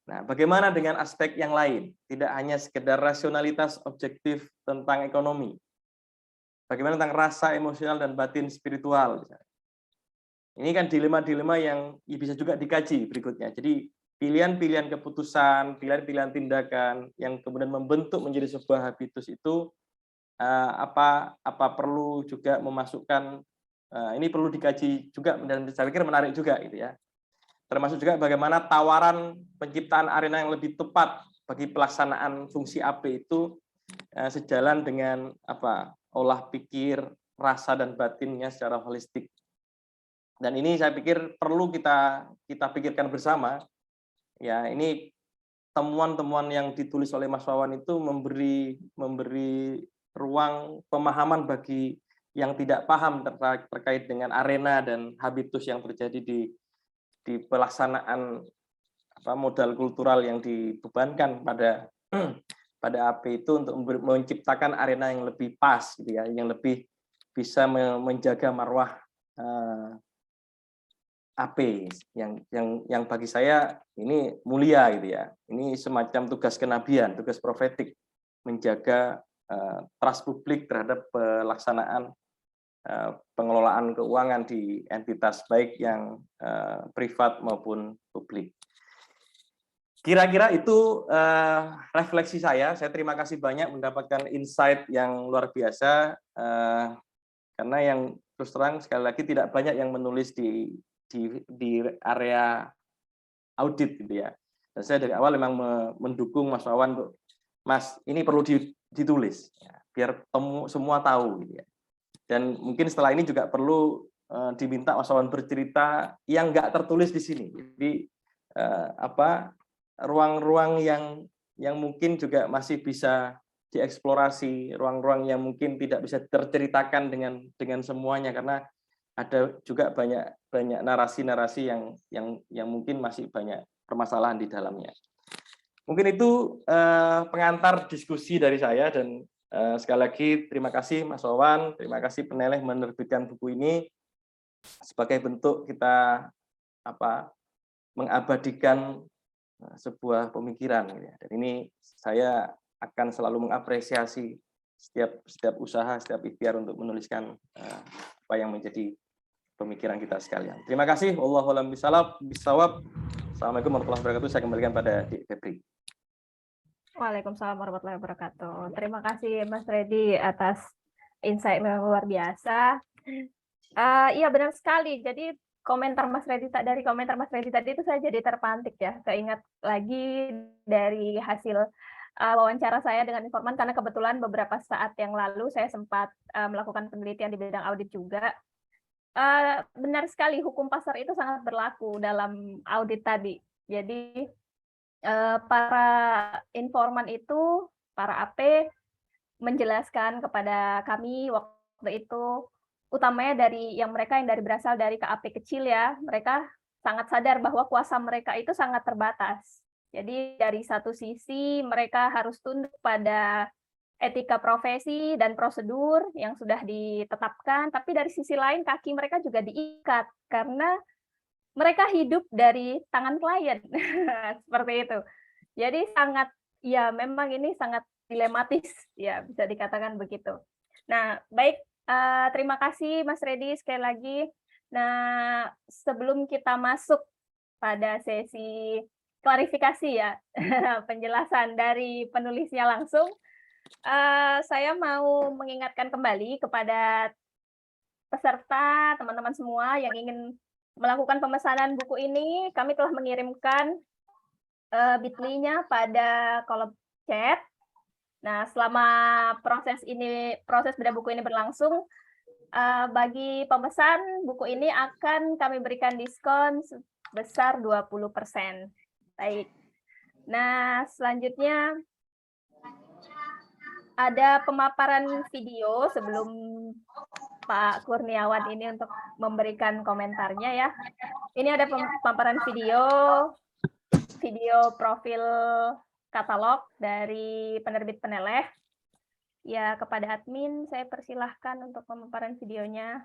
Nah, bagaimana dengan aspek yang lain? Tidak hanya sekedar rasionalitas objektif tentang ekonomi. Bagaimana tentang rasa emosional dan batin spiritual, misalnya. Ini kan dilema-dilema yang bisa juga dikaji berikutnya. Jadi pilihan-pilihan keputusan, pilihan-pilihan tindakan yang kemudian membentuk menjadi sebuah habitus itu apa perlu juga memasukkan ini perlu dikaji juga dan saya pikir menarik juga gitu ya. Termasuk juga bagaimana tawaran penciptaan arena yang lebih tepat bagi pelaksanaan fungsi AP itu sejalan dengan olah pikir, rasa dan batinnya secara holistik. Dan ini saya pikir perlu kita pikirkan bersama. Ya, ini temuan-temuan yang ditulis oleh Mas Wawan itu memberi ruang pemahaman bagi yang tidak paham terkait dengan arena dan habitus yang terjadi di pelaksanaan modal kultural yang dibebankan pada AP itu untuk menciptakan arena yang lebih pas, gitu ya, yang lebih bisa menjaga marwah AP yang bagi saya ini mulia gitu ya. Ini semacam tugas kenabian, tugas profetik menjaga trust publik terhadap pelaksanaan pengelolaan keuangan di entitas baik yang privat maupun publik. Kira-kira itu refleksi saya. Saya terima kasih banyak mendapatkan insight yang luar biasa karena yang terus terang sekali lagi tidak banyak yang menulis di area audit gitu ya. Dan saya dari awal memang mendukung Mas Wawan untuk Mas ini perlu ditulis ya, biar semua tahu gitu ya. Dan mungkin setelah ini juga perlu diminta Mas Wawan bercerita yang nggak tertulis di sini. Jadi ruang-ruang yang mungkin juga masih bisa dieksplorasi, ruang-ruang yang mungkin tidak bisa terceritakan dengan semuanya karena ada juga banyak narasi-narasi yang mungkin masih banyak permasalahan di dalamnya. Mungkin itu pengantar diskusi dari saya dan sekali lagi terima kasih Mas Wawan, terima kasih Peneleh menerbitkan buku ini sebagai bentuk kita mengabadikan sebuah pemikiran. Dan ini saya akan selalu mengapresiasi setiap usaha, setiap ikhtiar untuk menuliskan apa yang menjadi pemikiran kita sekalian. Terima kasih. Wallahu a'lam bishawab. Assalamualaikum warahmatullahi wabarakatuh. Saya kembalikan pada Dik Febri. Waalaikumsalam warahmatullahi wabarakatuh. Terima kasih Mas Reddy atas insight yang luar biasa. Iya benar sekali. Jadi komentar Mas Reddy tadi itu saya jadi terpantik ya. Keingat lagi dari hasil wawancara saya dengan informan karena kebetulan beberapa saat yang lalu saya sempat melakukan penelitian di bidang audit juga. Benar sekali, hukum pasar itu sangat berlaku dalam audit tadi. Jadi para informan itu, para AP menjelaskan kepada kami waktu itu, utamanya mereka yang berasal dari KAP kecil ya, mereka sangat sadar bahwa kuasa mereka itu sangat terbatas. Jadi dari satu sisi mereka harus tunduk pada etika profesi dan prosedur yang sudah ditetapkan, tapi dari sisi lain kaki mereka juga diikat karena mereka hidup dari tangan klien. Seperti itu. Jadi memang ini sangat dilematis ya, bisa dikatakan begitu. Nah, baik, terima kasih Mas Reddy sekali lagi. Nah, sebelum kita masuk pada sesi klarifikasi ya, penjelasan dari penulisnya langsung, saya mau mengingatkan kembali kepada peserta, teman-teman semua yang ingin melakukan pemesanan buku ini, kami telah mengirimkan bit.ly-nya pada kolom chat. Nah, selama proses bedah buku ini berlangsung, bagi pemesan buku ini akan kami berikan diskon sebesar 20%. Baik. Nah, selanjutnya ada pemaparan video sebelum Pak Kurniawan ini untuk memberikan komentarnya ya. Ini ada pemaparan video profil katalog dari penerbit Peneleh. Ya, kepada admin saya persilahkan untuk pemaparan videonya.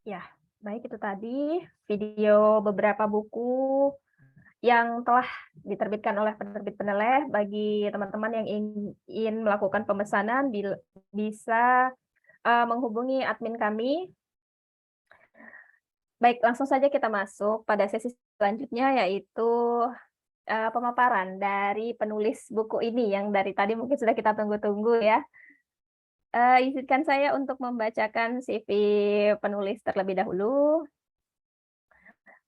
Ya, baik itu tadi video beberapa buku yang telah diterbitkan oleh penerbit Peneleh. Bagi teman-teman yang ingin melakukan pemesanan bisa menghubungi admin kami. Baik, langsung saja kita masuk pada sesi selanjutnya, yaitu pemaparan dari penulis buku ini yang dari tadi mungkin sudah kita tunggu-tunggu ya. Izinkan saya untuk membacakan CV penulis terlebih dahulu.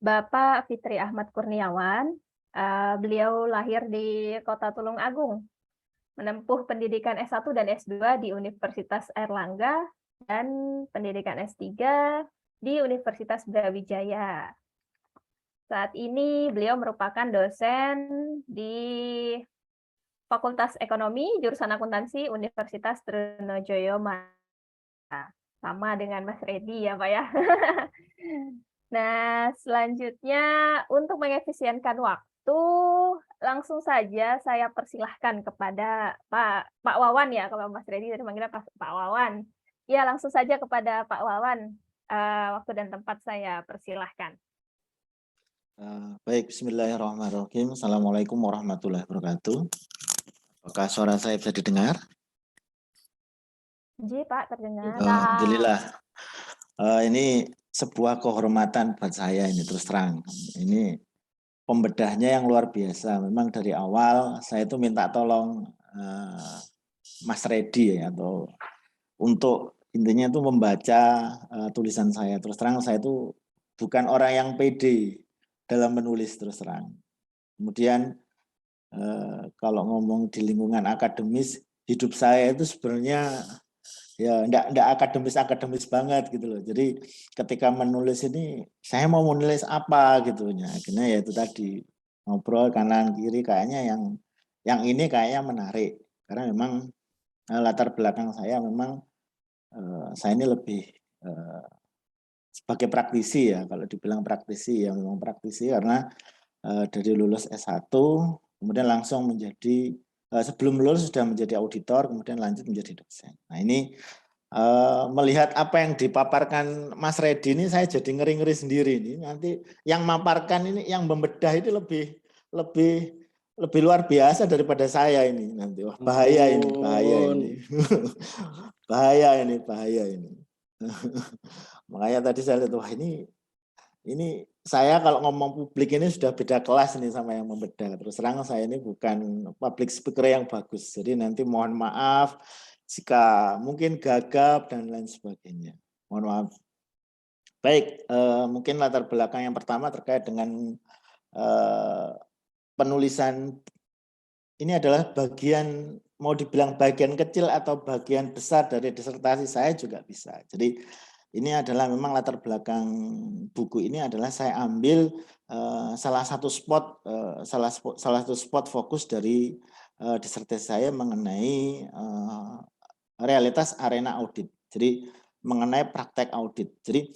Bapak Fitri Ahmad Kurniawan, beliau lahir di Kota Tulung Agung, menempuh pendidikan S1 dan S2 di Universitas Airlangga, dan pendidikan S3 di Universitas Brawijaya. Saat ini beliau merupakan dosen di Fakultas Ekonomi, jurusan Akuntansi, Universitas Trunojoyo. Sama dengan Mas Redi ya Pak ya. Nah, selanjutnya untuk mengefisienkan waktu, langsung saja saya persilahkan kepada Pak Wawan ya, kalau Mas Redi tadi manggilnya Pak Wawan. Ya, langsung saja kepada Pak Wawan. Waktu dan tempat saya persilahkan. Baik, bismillahirrahmanirrahim. Assalamualaikum warahmatullahi wabarakatuh. Apakah suara saya bisa didengar? Ji, Pak, terdengar. Alhamdulillah. Ini sebuah kehormatan buat saya ini, terus terang. Ini pembedahnya yang luar biasa. Memang dari awal saya itu minta tolong Mas Redi ya, atau untuk intinya itu membaca tulisan saya. Terus terang saya itu bukan orang yang pede dalam menulis, terus terang. Kemudian kalau ngomong di lingkungan akademis, hidup saya itu sebenarnya ya enggak akademis banget gitu loh. Jadi ketika menulis ini saya mau menulis apa gitu ya. Akhirnya ya itu tadi ngobrol kanan kiri, kayaknya yang ini kayaknya menarik karena memang latar belakang saya memang saya ini lebih sebagai praktisi ya. Kalau dibilang praktisi ya memang praktisi karena dari lulus S1 kemudian langsung menjadi sebelum lulus sudah menjadi auditor, kemudian lanjut menjadi dosen. Nah ini melihat apa yang dipaparkan Mas Redi ini saya jadi ngeri-ngeri sendiri ini. Nanti yang maparkan ini, yang membedah itu lebih luar biasa daripada saya ini nanti. Wah, bahaya ini. bahaya ini. Makanya tadi saya lihat, wah ini saya kalau ngomong publik ini sudah beda kelas nih sama yang membedah. Terus terang saya ini bukan public speaker yang bagus. Jadi nanti mohon maaf jika mungkin gagap dan lain sebagainya. Mohon maaf. Baik, mungkin latar belakang yang pertama terkait dengan penulisan. Ini adalah bagian, mau dibilang bagian kecil atau bagian besar dari disertasi saya juga bisa. Jadi ini adalah memang latar belakang buku ini adalah saya ambil salah satu spot fokus dari disertasi saya mengenai realitas arena audit. Jadi mengenai praktek audit. Jadi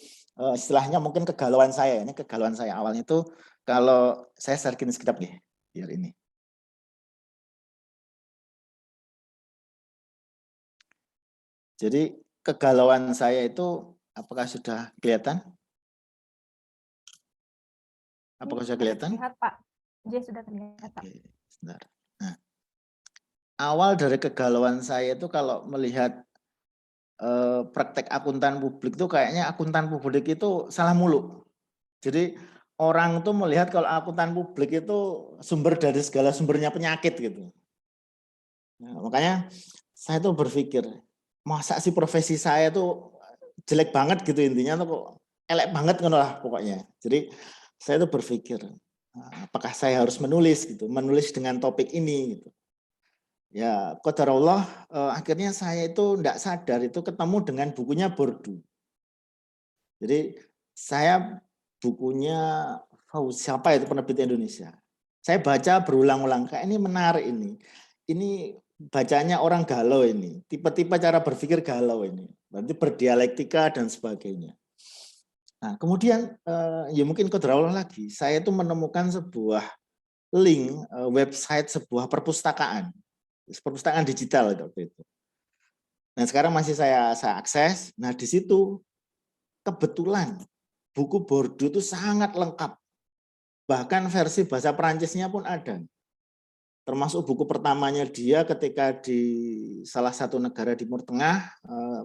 istilahnya mungkin kegalauan saya. Ini kegalauan saya awalnya itu kalau saya share sekedap nih, biar ini. Jadi kegalauan saya itu apakah sudah kelihatan? Apakah sudah kelihatan? Lihat Pak, J sudah terlihat Pak. Oke, sebentar. Nah, awal dari kegalauan saya itu kalau melihat praktek akuntan publik itu kayaknya akuntan publik itu salah mulu. Jadi orang tuh melihat kalau akuntan publik itu sumber dari segala sumbernya penyakit gitu. Nah, makanya saya tuh berpikir, masa sih profesi saya tuh jelek banget gitu intinya tuh kok elek banget kan lah pokoknya. Jadi saya tuh berpikir, apakah saya harus menulis gitu, menulis dengan topik ini gitu. Ya, qadarullah, akhirnya saya itu tidak sadar itu ketemu dengan bukunya Bourdieu. Jadi saya bukunya siapa itu penerbit Indonesia. Saya baca berulang-ulang, kayak ini menarik ini. Ini bacanya orang galau ini, tipe-tipe cara berpikir galau ini. Berarti berdialektika dan sebagainya. Nah, kemudian ya mungkin qadarullah lagi, saya itu menemukan sebuah link website sebuah perpustakaan digital waktu itu. Nah, sekarang masih saya akses. Nah, di situ kebetulan buku Bourdieu itu sangat lengkap. Bahkan versi bahasa Perancisnya pun ada. Termasuk buku pertamanya dia ketika di salah satu negara Timur Tengah,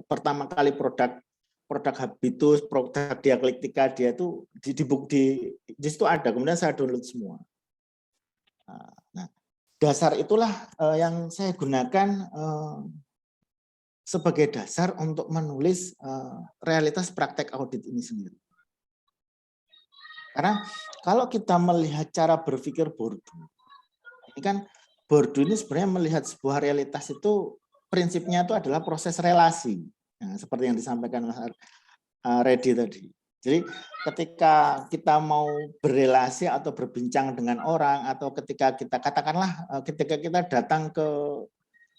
pertama kali produk habitus, produk dialektika dia itu di situ ada. Kemudian saya download semua. Nah, dasar itulah yang saya gunakan sebagai dasar untuk menulis realitas praktek audit ini sendiri. Karena kalau kita melihat cara berpikir Bourdieu, ini kan Bourdieu ini sebenarnya melihat sebuah realitas itu prinsipnya itu adalah proses relasi, nah, seperti yang disampaikan Mas Reddy tadi. Jadi ketika kita mau berelasi atau berbincang dengan orang, atau ketika kita katakanlah ketika kita datang ke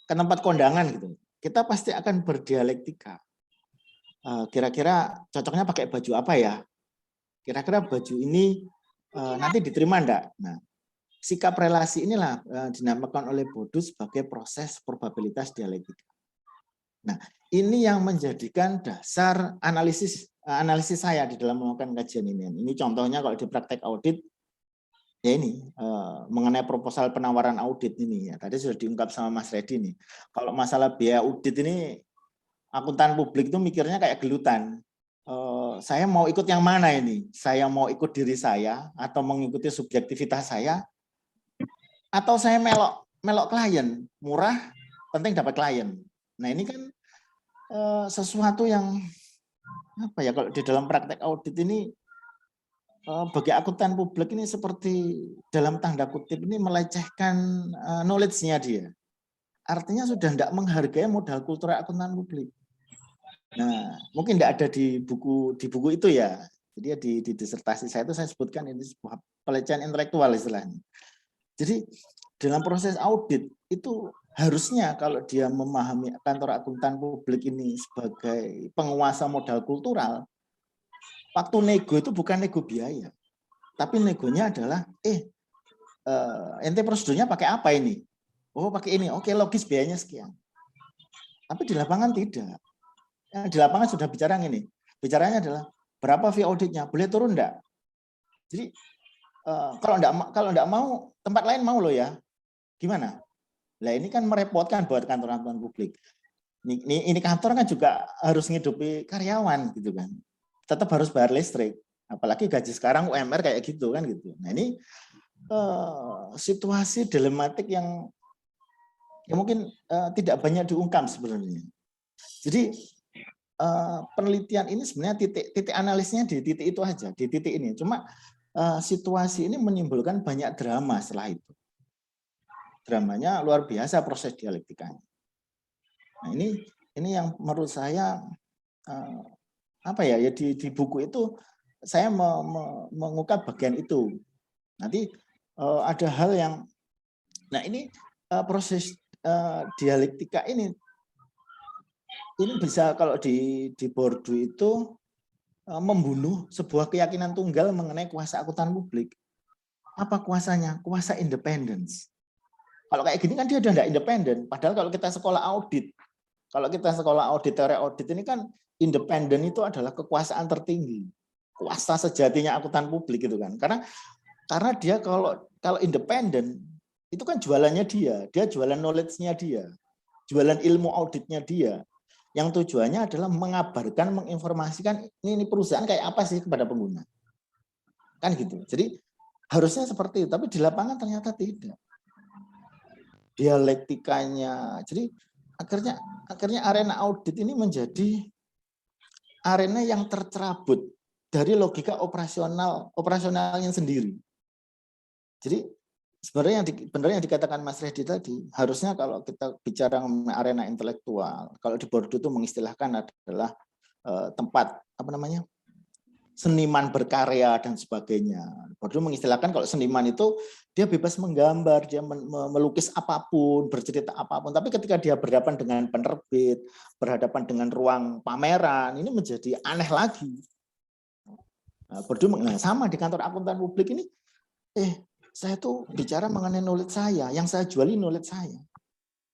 tempat kondangan gitu, kita pasti akan berdialektika. Kira-kira cocoknya pakai baju apa ya? Kira-kira baju ini nanti diterima enggak? Nah, sikap relasi inilah dinamakan oleh Bourdieu sebagai proses probabilitas dialektika. Nah, ini yang menjadikan dasar analisis saya di dalam melakukan kajian ini. Ini contohnya kalau di praktek audit, ya ini mengenai proposal penawaran audit ini ya. Tadi sudah diungkap sama Mas Reddy nih. Kalau masalah biaya audit ini, akuntan publik itu mikirnya kayak gelutan. Saya mau ikut yang mana ini? Saya mau ikut diri saya atau mengikuti subjektivitas saya, atau saya melok klien, murah, penting dapat klien. Nah, ini kan sesuatu yang apa ya, kalau di dalam praktek audit ini bagi akuntan publik ini seperti dalam tanda kutip ini melecehkan knowledge-nya dia. Artinya sudah tidak menghargai modal kultural akuntan publik. Nah, mungkin tidak ada di buku itu ya. Jadi di disertasi saya itu saya sebutkan ini sebuah pelecehan intelektual istilahnya. Jadi dalam proses audit itu harusnya kalau dia memahami kantor akuntan publik ini sebagai penguasa modal kultural, waktu nego itu bukan nego biaya, tapi negonya adalah ente prosedurnya pakai apa ini? Oh, pakai ini. Oke, logis biayanya sekian. Tapi di lapangan tidak. Di lapangan sudah bicara ini. Bicaranya adalah berapa fee auditnya? Boleh turun enggak? Jadi kalau enggak mau, tempat lain mau loh ya. Gimana? Nah, ini kan merepotkan buat kantor akuntan publik. Ini kantor kan juga harus ngidupi karyawan gitu kan. Tetap harus bayar listrik. Apalagi gaji sekarang UMR kayak gitu kan gitu. Nah, ini situasi dilematik yang mungkin tidak banyak diungkap sebenarnya. Jadi penelitian ini sebenarnya titik analisnya di titik itu aja, di titik ini. Cuma situasi ini menimbulkan banyak drama setelah itu. Dramanya luar biasa proses dialektikanya. Nah, ini yang menurut saya apa ya di buku itu saya mengungkap bagian itu. Nanti ada hal yang, nah ini proses dialektika ini bisa kalau di Bourdieu itu membunuh sebuah keyakinan tunggal mengenai kuasa akuntan publik. Apa kuasanya? Kuasa independence. Kalau kayak gini kan dia udah tidak independen. Padahal kalau kita sekolah audit, teori audit ini kan independen itu adalah kekuasaan tertinggi. Kuasa sejatinya akuntan publik gitu kan. Karena dia kalau independen itu kan jualannya dia jualan knowledge-nya dia, jualan ilmu auditnya dia. Yang tujuannya adalah mengabarkan, menginformasikan ini perusahaan kayak apa sih kepada pengguna. Kan gitu. Jadi harusnya seperti itu, tapi di lapangan ternyata tidak. Dialektikanya. Jadi akhirnya arena audit ini menjadi arena yang tercerabut dari logika operasionalnya sendiri. Jadi sebenarnya benar yang dikatakan Mas Redi tadi, harusnya kalau kita bicara mengenai arena intelektual, kalau di Bordeaux itu mengistilahkan adalah tempat apa namanya, seniman berkarya dan sebagainya. Bordeaux mengistilahkan kalau seniman itu dia bebas menggambar, dia melukis apapun, bercerita apapun. Tapi ketika dia berhadapan dengan penerbit, berhadapan dengan ruang pameran, ini menjadi aneh lagi. Nah, Bordeaux sama di kantor akuntan publik ini, saya tuh bicara mengenai knowledge saya, yang saya juali knowledge saya.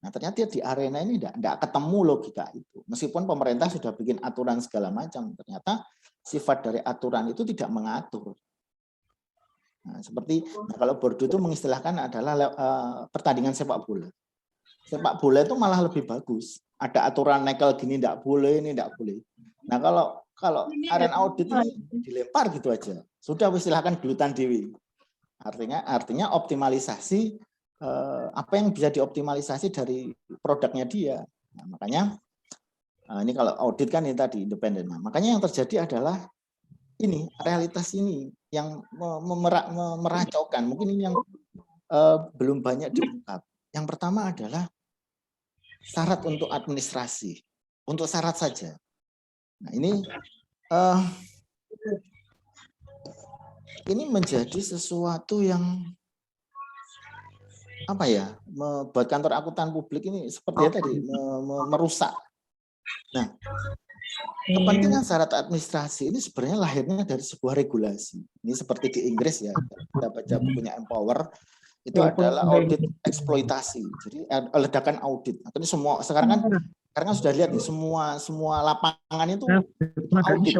Nah, ternyata di arena ini tidak ketemu logika itu. Meskipun pemerintah sudah bikin aturan segala macam, ternyata sifat dari aturan itu tidak mengatur. Nah, seperti kalau Bordeaux itu mengistilahkan adalah pertandingan sepak bola. Sepak bola itu malah lebih bagus. Ada aturan nekel gini tidak boleh, ini tidak boleh. Nah, kalau arena audit ini dilempar gitu aja. Sudah silahkan gelutan dewi. Artinya optimalisasi apa yang bisa dioptimalisasi dari produknya dia. Nah, makanya ini kalau audit kan ini tadi independen. Nah, makanya yang terjadi adalah ini realitas ini yang meracaukan. Mungkin ini yang belum banyak diungkap. Yang pertama adalah syarat untuk administrasi, untuk syarat saja. Nah, ini menjadi sesuatu yang apa ya, membuat kantor akuntan publik ini seperti tadi merusak. Nah, kepentingan syarat administrasi ini sebenarnya lahirnya dari sebuah regulasi. Ini seperti di Inggris ya, kita baca bukunya Empower, itu adalah audit eksploitasi. Jadi ledakan audit. Akhirnya sekarang kan sudah lihat nih, semua lapangan itu butuh audit.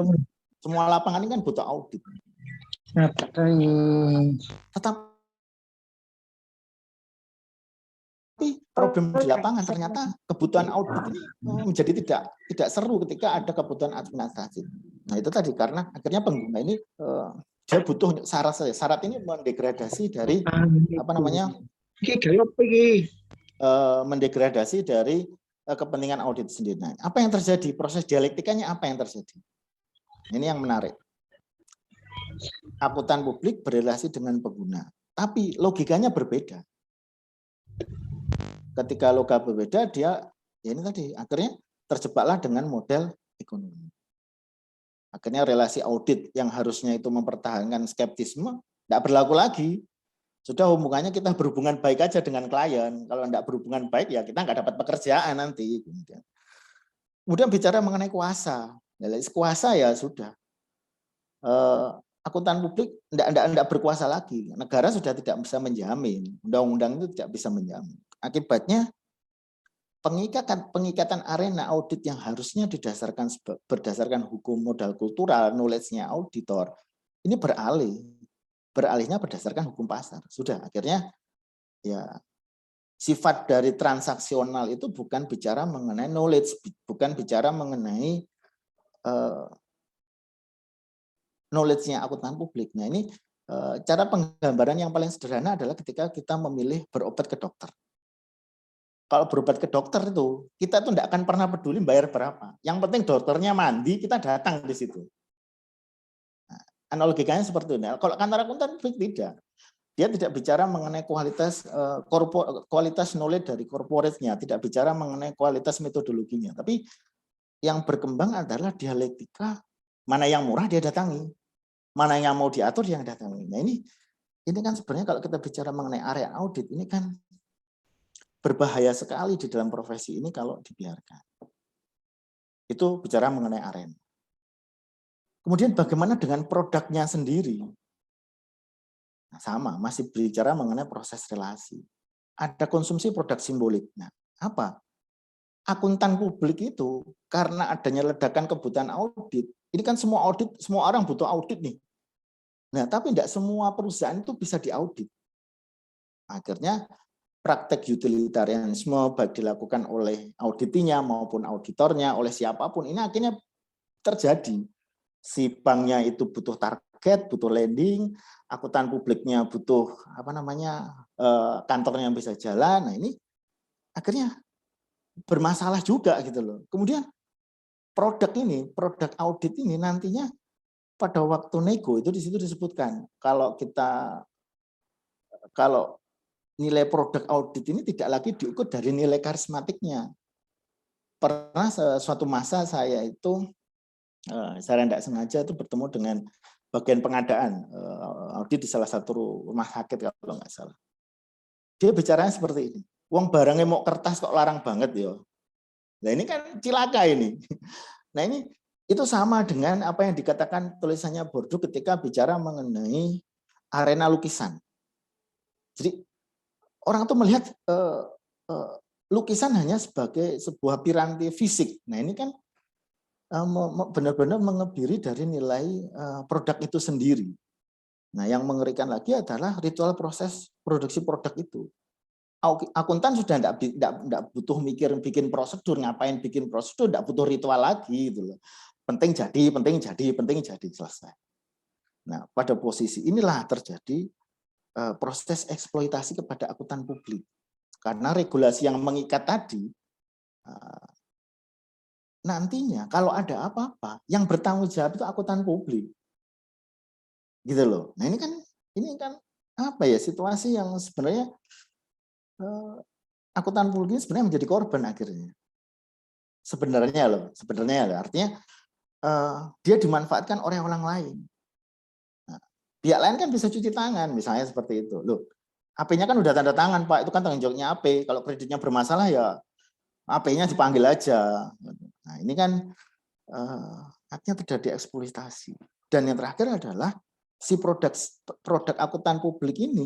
Semua lapangan ini kan butuh audit. Tapi problem di lapangan ternyata kebutuhan audit ini menjadi tidak seru ketika ada kebutuhan administrasi. Nah, itu tadi karena akhirnya pengguna ini dia butuh syarat saja. Syarat ini mendegradasi dari apa namanya? Mendegradasi dari kepentingan audit sendiri. Nah, apa yang terjadi? Proses dialektikanya apa yang terjadi? Ini yang menarik. Akuntan publik berrelasi dengan pengguna, tapi logikanya berbeda. Ketika logika berbeda, dia ya ini tadi akhirnya terjebaklah dengan model ekonomi. Akhirnya relasi audit yang harusnya itu mempertahankan skeptisme tidak berlaku lagi. Sudah hubungannya kita berhubungan baik aja dengan klien. Kalau tidak berhubungan baik ya kita nggak dapat pekerjaan nanti. Kemudian bicara mengenai kuasa. Kuasa ya sudah. Akuntan publik tidak berkuasa lagi. Negara sudah tidak bisa menjamin. Undang-undang itu tidak bisa menjamin. Akibatnya pengikatan arena audit yang harusnya berdasarkan hukum modal kultural, knowledge-nya auditor, ini beralihnya berdasarkan hukum pasar. Sudah akhirnya ya sifat dari transaksional itu bukan bicara mengenai knowledge, bukan bicara mengenai knowledge-nya akuntan publik. Nah, ini cara penggambaran yang paling sederhana adalah ketika kita memilih berobat ke dokter. Kalau berobat ke dokter itu, kita tuh tidak akan pernah peduli bayar berapa. Yang penting dokternya mandi, kita datang di situ. Nah, analogikanya seperti itu. Kalau kantor akuntan publik tidak. Dia tidak bicara mengenai kualitas knowledge dari corporate-nya, tidak bicara mengenai kualitas metodologinya. Tapi yang berkembang adalah dialektika, mana yang murah dia datangi, mana yang mau diatur dia datangi. Nah, ini kan sebenarnya kalau kita bicara mengenai area audit, ini kan berbahaya sekali di dalam profesi ini kalau dibiarkan. Itu bicara mengenai arena. Kemudian bagaimana dengan produknya sendiri? Nah, sama, masih bicara mengenai proses relasi. Ada konsumsi produk simbolik. Nah, apa? Akuntan publik itu karena adanya ledakan kebutuhan audit. Ini kan semua orang butuh audit nih. Nah, tapi tidak semua perusahaan itu bisa diaudit. Akhirnya praktek utilitarianisme baik dilakukan oleh auditinya maupun auditornya, oleh siapapun, ini akhirnya terjadi. Si banknya itu butuh target, butuh lending, akuntan publiknya butuh kantornya yang bisa jalan. Nah, ini akhirnya bermasalah juga gitu loh. Kemudian produk audit ini nantinya pada waktu nego itu di situ disebutkan kalau nilai produk audit ini tidak lagi diukur dari nilai karismatiknya. Pernah suatu masa saya itu secara tidak sengaja itu bertemu dengan bagian pengadaan audit di salah satu rumah sakit kalau nggak salah. Dia bicaranya seperti ini, uang barangnya mau kertas kok larang banget ya. Nah ini kan cilaka ini. Nah ini itu sama dengan apa yang dikatakan tulisannya Bordeaux ketika bicara mengenai arena lukisan. Jadi orang tuh melihat lukisan hanya sebagai sebuah piranti fisik. Nah ini kan benar-benar mengebiri dari nilai produk itu sendiri. Nah yang mengerikan lagi adalah ritual proses produksi produk itu. Akuntan sudah tidak butuh mikir bikin prosedur, ngapain bikin prosedur, tidak butuh ritual lagi gitu loh. Penting jadi, selesai. Nah pada posisi inilah terjadi proses eksploitasi kepada akuntan publik. Karena regulasi yang mengikat tadi, nantinya kalau ada apa-apa, yang bertanggung jawab itu akuntan publik. Gitu loh. Nah ini kan apa ya, situasi yang sebenarnya akuntan publik ini sebenarnya menjadi korban akhirnya. Sebenarnya loh, artinya dia dimanfaatkan oleh orang lain. Nah, pihak lain kan bisa cuci tangan, misalnya seperti itu. Loh, AP-nya kan udah tanda tangan, Pak. Itu kan tanggung jawabnya AP. Kalau kreditnya bermasalah ya AP-nya dipanggil aja. Nah, ini kan artinya terjadi eksploitasi. Dan yang terakhir adalah si produk akuntan publik ini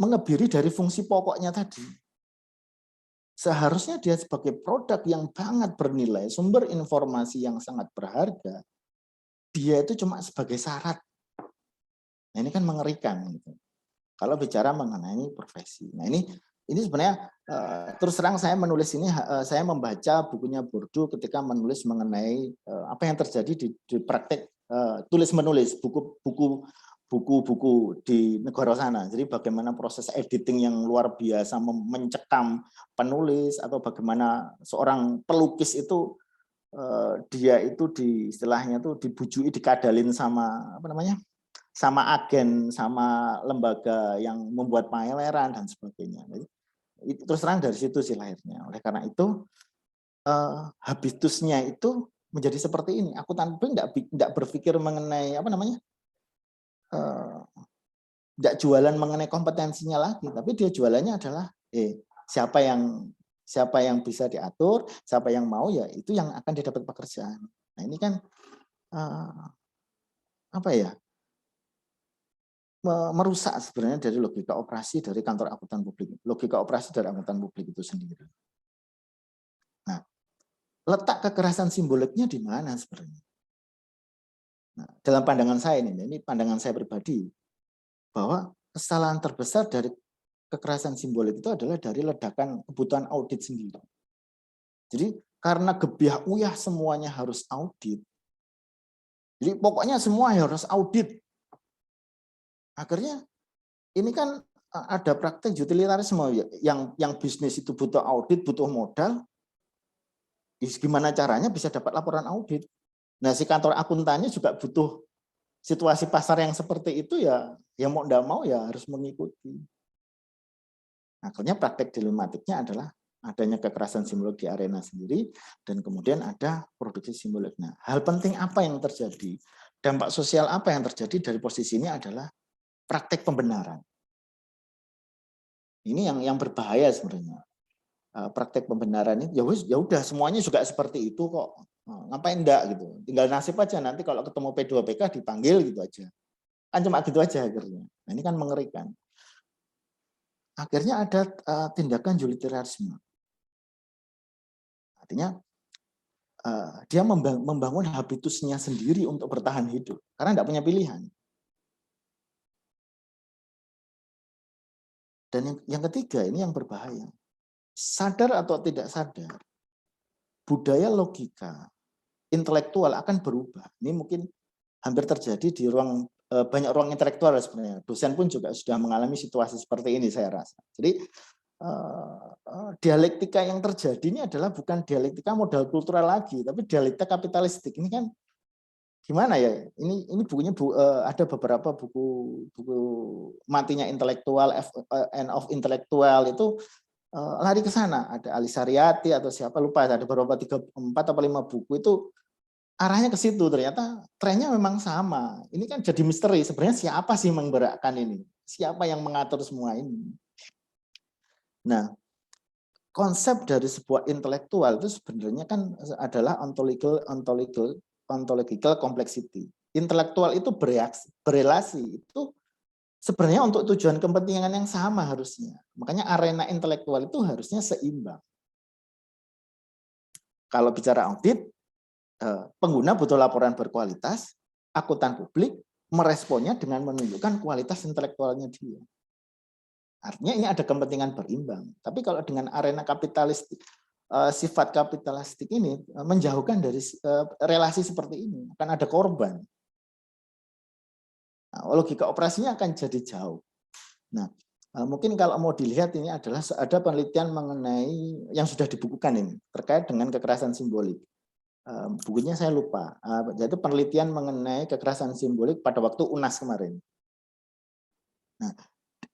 mengebiri dari fungsi pokoknya tadi. Seharusnya dia sebagai produk yang sangat bernilai, sumber informasi yang sangat berharga, dia itu cuma sebagai syarat. Nah, ini kan mengerikan gitu. Kalau bicara mengenai profesi. Nah, ini sebenarnya terus terang saya menulis ini, saya membaca bukunya Bordeaux ketika menulis mengenai apa yang terjadi di praktek tulis menulis buku-buku di negara sana. Jadi bagaimana proses editing yang luar biasa mencekam penulis, atau bagaimana seorang pelukis itu dia itu istilahnya tuh dibujuki, dikadalin sama apa namanya? Sama agen, sama lembaga yang membuat pameran dan sebagainya. Itu terus terang dari situ sih lahirnya. Oleh karena itu habitusnya itu menjadi seperti ini. Akuntan publik tidak berpikir mengenai apa namanya, tidak jualan mengenai kompetensinya lagi, tapi dia jualannya adalah siapa yang bisa diatur, siapa yang mau ya itu yang akan dia dapat pekerjaan. Nah ini kan apa ya? Merusak sebenarnya dari logika operasi dari kantor akuntan publik, logika operasi dari akuntan publik itu sendiri. Nah, letak kekerasan simboliknya di mana sebenarnya? Nah, dalam pandangan saya ini pandangan saya pribadi, bahwa kesalahan terbesar dari kekerasan simbolik itu adalah dari ledakan kebutuhan audit sendiri. Jadi karena gebiah uyah semuanya harus audit, jadi pokoknya semua harus audit. Akhirnya ini kan ada praktek utilitarisme yang bisnis itu butuh audit, butuh modal. Gimana caranya bisa dapat laporan audit? Nah, si kantor akuntannya juga butuh situasi pasar yang seperti itu ya mau enggak mau ya harus mengikuti. Akhirnya praktek dilematiknya adalah adanya kekerasan simbolik di arena sendiri dan kemudian ada produksi simbolik. Nah, hal penting apa yang terjadi? Dampak sosial apa yang terjadi dari posisi ini adalah praktek pembenaran. Ini yang berbahaya sebenarnya. Praktek pembenaran ini ya udah semuanya juga seperti itu kok. Ngapain enggak gitu. Tinggal nasib aja nanti kalau ketemu P2PK dipanggil gitu aja. Kan cuma gitu aja akhirnya. Nah, ini kan mengerikan. Akhirnya ada tindakan utilitarisme. Artinya dia membangun habitusnya sendiri untuk bertahan hidup karena enggak punya pilihan. Dan yang ketiga ini yang berbahaya. Sadar atau tidak sadar, budaya logika intelektual akan berubah. Ini mungkin hampir terjadi di banyak ruang intelektual sebenarnya. Dosen pun juga sudah mengalami situasi seperti ini saya rasa. Jadi dialektika yang terjadi ini adalah bukan dialektika modal kultural lagi, tapi dialektika kapitalistik. Ini kan gimana ya? Ini bukunya ada beberapa buku matinya intelektual, end of intelektual itu lari ke sana. Ada Ali Saryati atau siapa lupa, ada beberapa 4 atau 5 buku itu arahnya ke situ. Ternyata trennya memang sama. Ini kan jadi misteri. Sebenarnya siapa sih yang menggerakkan ini? Siapa yang mengatur semua ini? Nah, konsep dari sebuah intelektual itu sebenarnya kan adalah ontological complexity. Intelektual itu berelasi, itu sebenarnya untuk tujuan kepentingan yang sama harusnya. Makanya arena intelektual itu harusnya seimbang. Kalau bicara audit, pengguna butuh laporan berkualitas, akuntan publik meresponnya dengan menunjukkan kualitas intelektualnya dia. Artinya ini ada kepentingan berimbang. Tapi kalau dengan arena kapitalistik, sifat kapitalistik ini menjauhkan dari relasi seperti ini, akan ada korban. Nah, logika operasinya akan jadi jauh. Nah, mungkin kalau mau dilihat ini adalah ada penelitian mengenai yang sudah dibukukan ini terkait dengan kekerasan simbolik. Bukunya saya lupa. Jadi penelitian mengenai kekerasan simbolik pada waktu UNAS kemarin. Nah,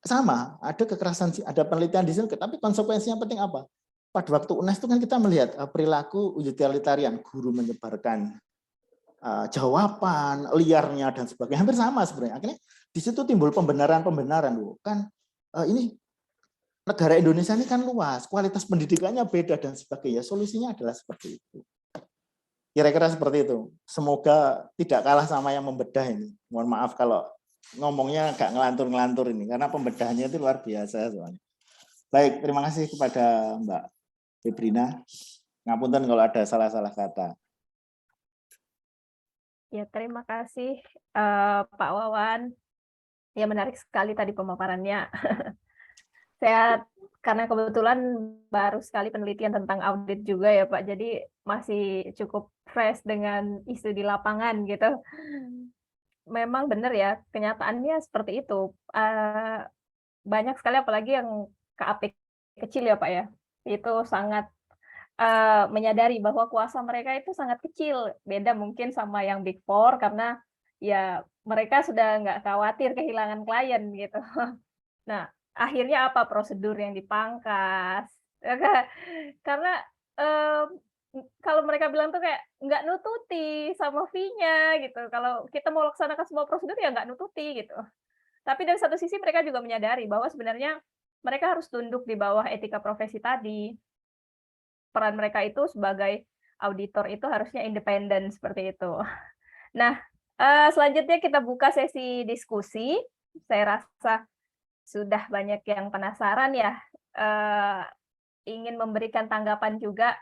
sama, ada kekerasan, ada penelitian di sini, tapi konsekuensinya penting apa? Pada waktu UNAS itu kan kita melihat perilaku utilitarian, guru menyebarkan jawaban, liarnya dan sebagainya, hampir sama sebenarnya. Akhirnya di situ timbul pembenaran loh. Kan ini negara Indonesia ini kan luas, kualitas pendidikannya beda dan sebagainya. Solusinya adalah seperti itu. Kira-kira seperti itu. Semoga tidak kalah sama yang membedah ini. Mohon maaf kalau ngomongnya agak ngelantur-ngelantur ini, karena pembedahannya itu luar biasa soalnya. Baik, terima kasih kepada Mbak Febrina. Ngapunten kalau ada salah-salah kata. Ya, terima kasih Pak Wawan. Ya, menarik sekali tadi pemaparannya. Saya karena kebetulan baru sekali penelitian tentang audit juga ya Pak, jadi masih cukup fresh dengan isu di lapangan gitu. Memang benar ya, kenyataannya seperti itu. Banyak sekali apalagi yang KAP kecil ya Pak ya, itu sangat menyadari bahwa kuasa mereka itu sangat kecil, beda mungkin sama yang Big Four karena ya mereka sudah nggak khawatir kehilangan klien gitu. Nah, akhirnya apa prosedur yang dipangkas? Karena kalau mereka bilang tuh kayak nggak nututi sama fee-nya gitu. Kalau kita mau laksanakan semua prosedur ya nggak nututi gitu. Tapi dari satu sisi mereka juga menyadari bahwa sebenarnya mereka harus tunduk di bawah etika profesi tadi. Peran mereka itu sebagai auditor itu harusnya independen seperti itu. Nah, selanjutnya kita buka sesi diskusi. Saya rasa sudah banyak yang penasaran ya, ingin memberikan tanggapan juga.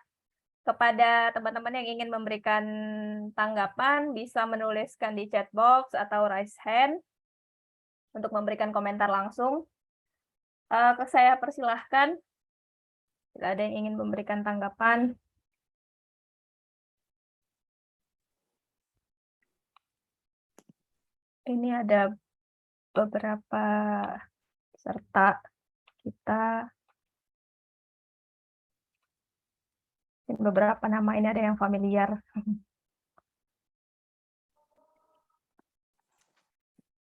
Kepada teman-teman yang ingin memberikan tanggapan, bisa menuliskan di chat box atau raise hand untuk memberikan komentar langsung. Saya persilahkan. Jika ada yang ingin memberikan tanggapan. Ini ada beberapa peserta kita. Beberapa nama ini ada yang familiar.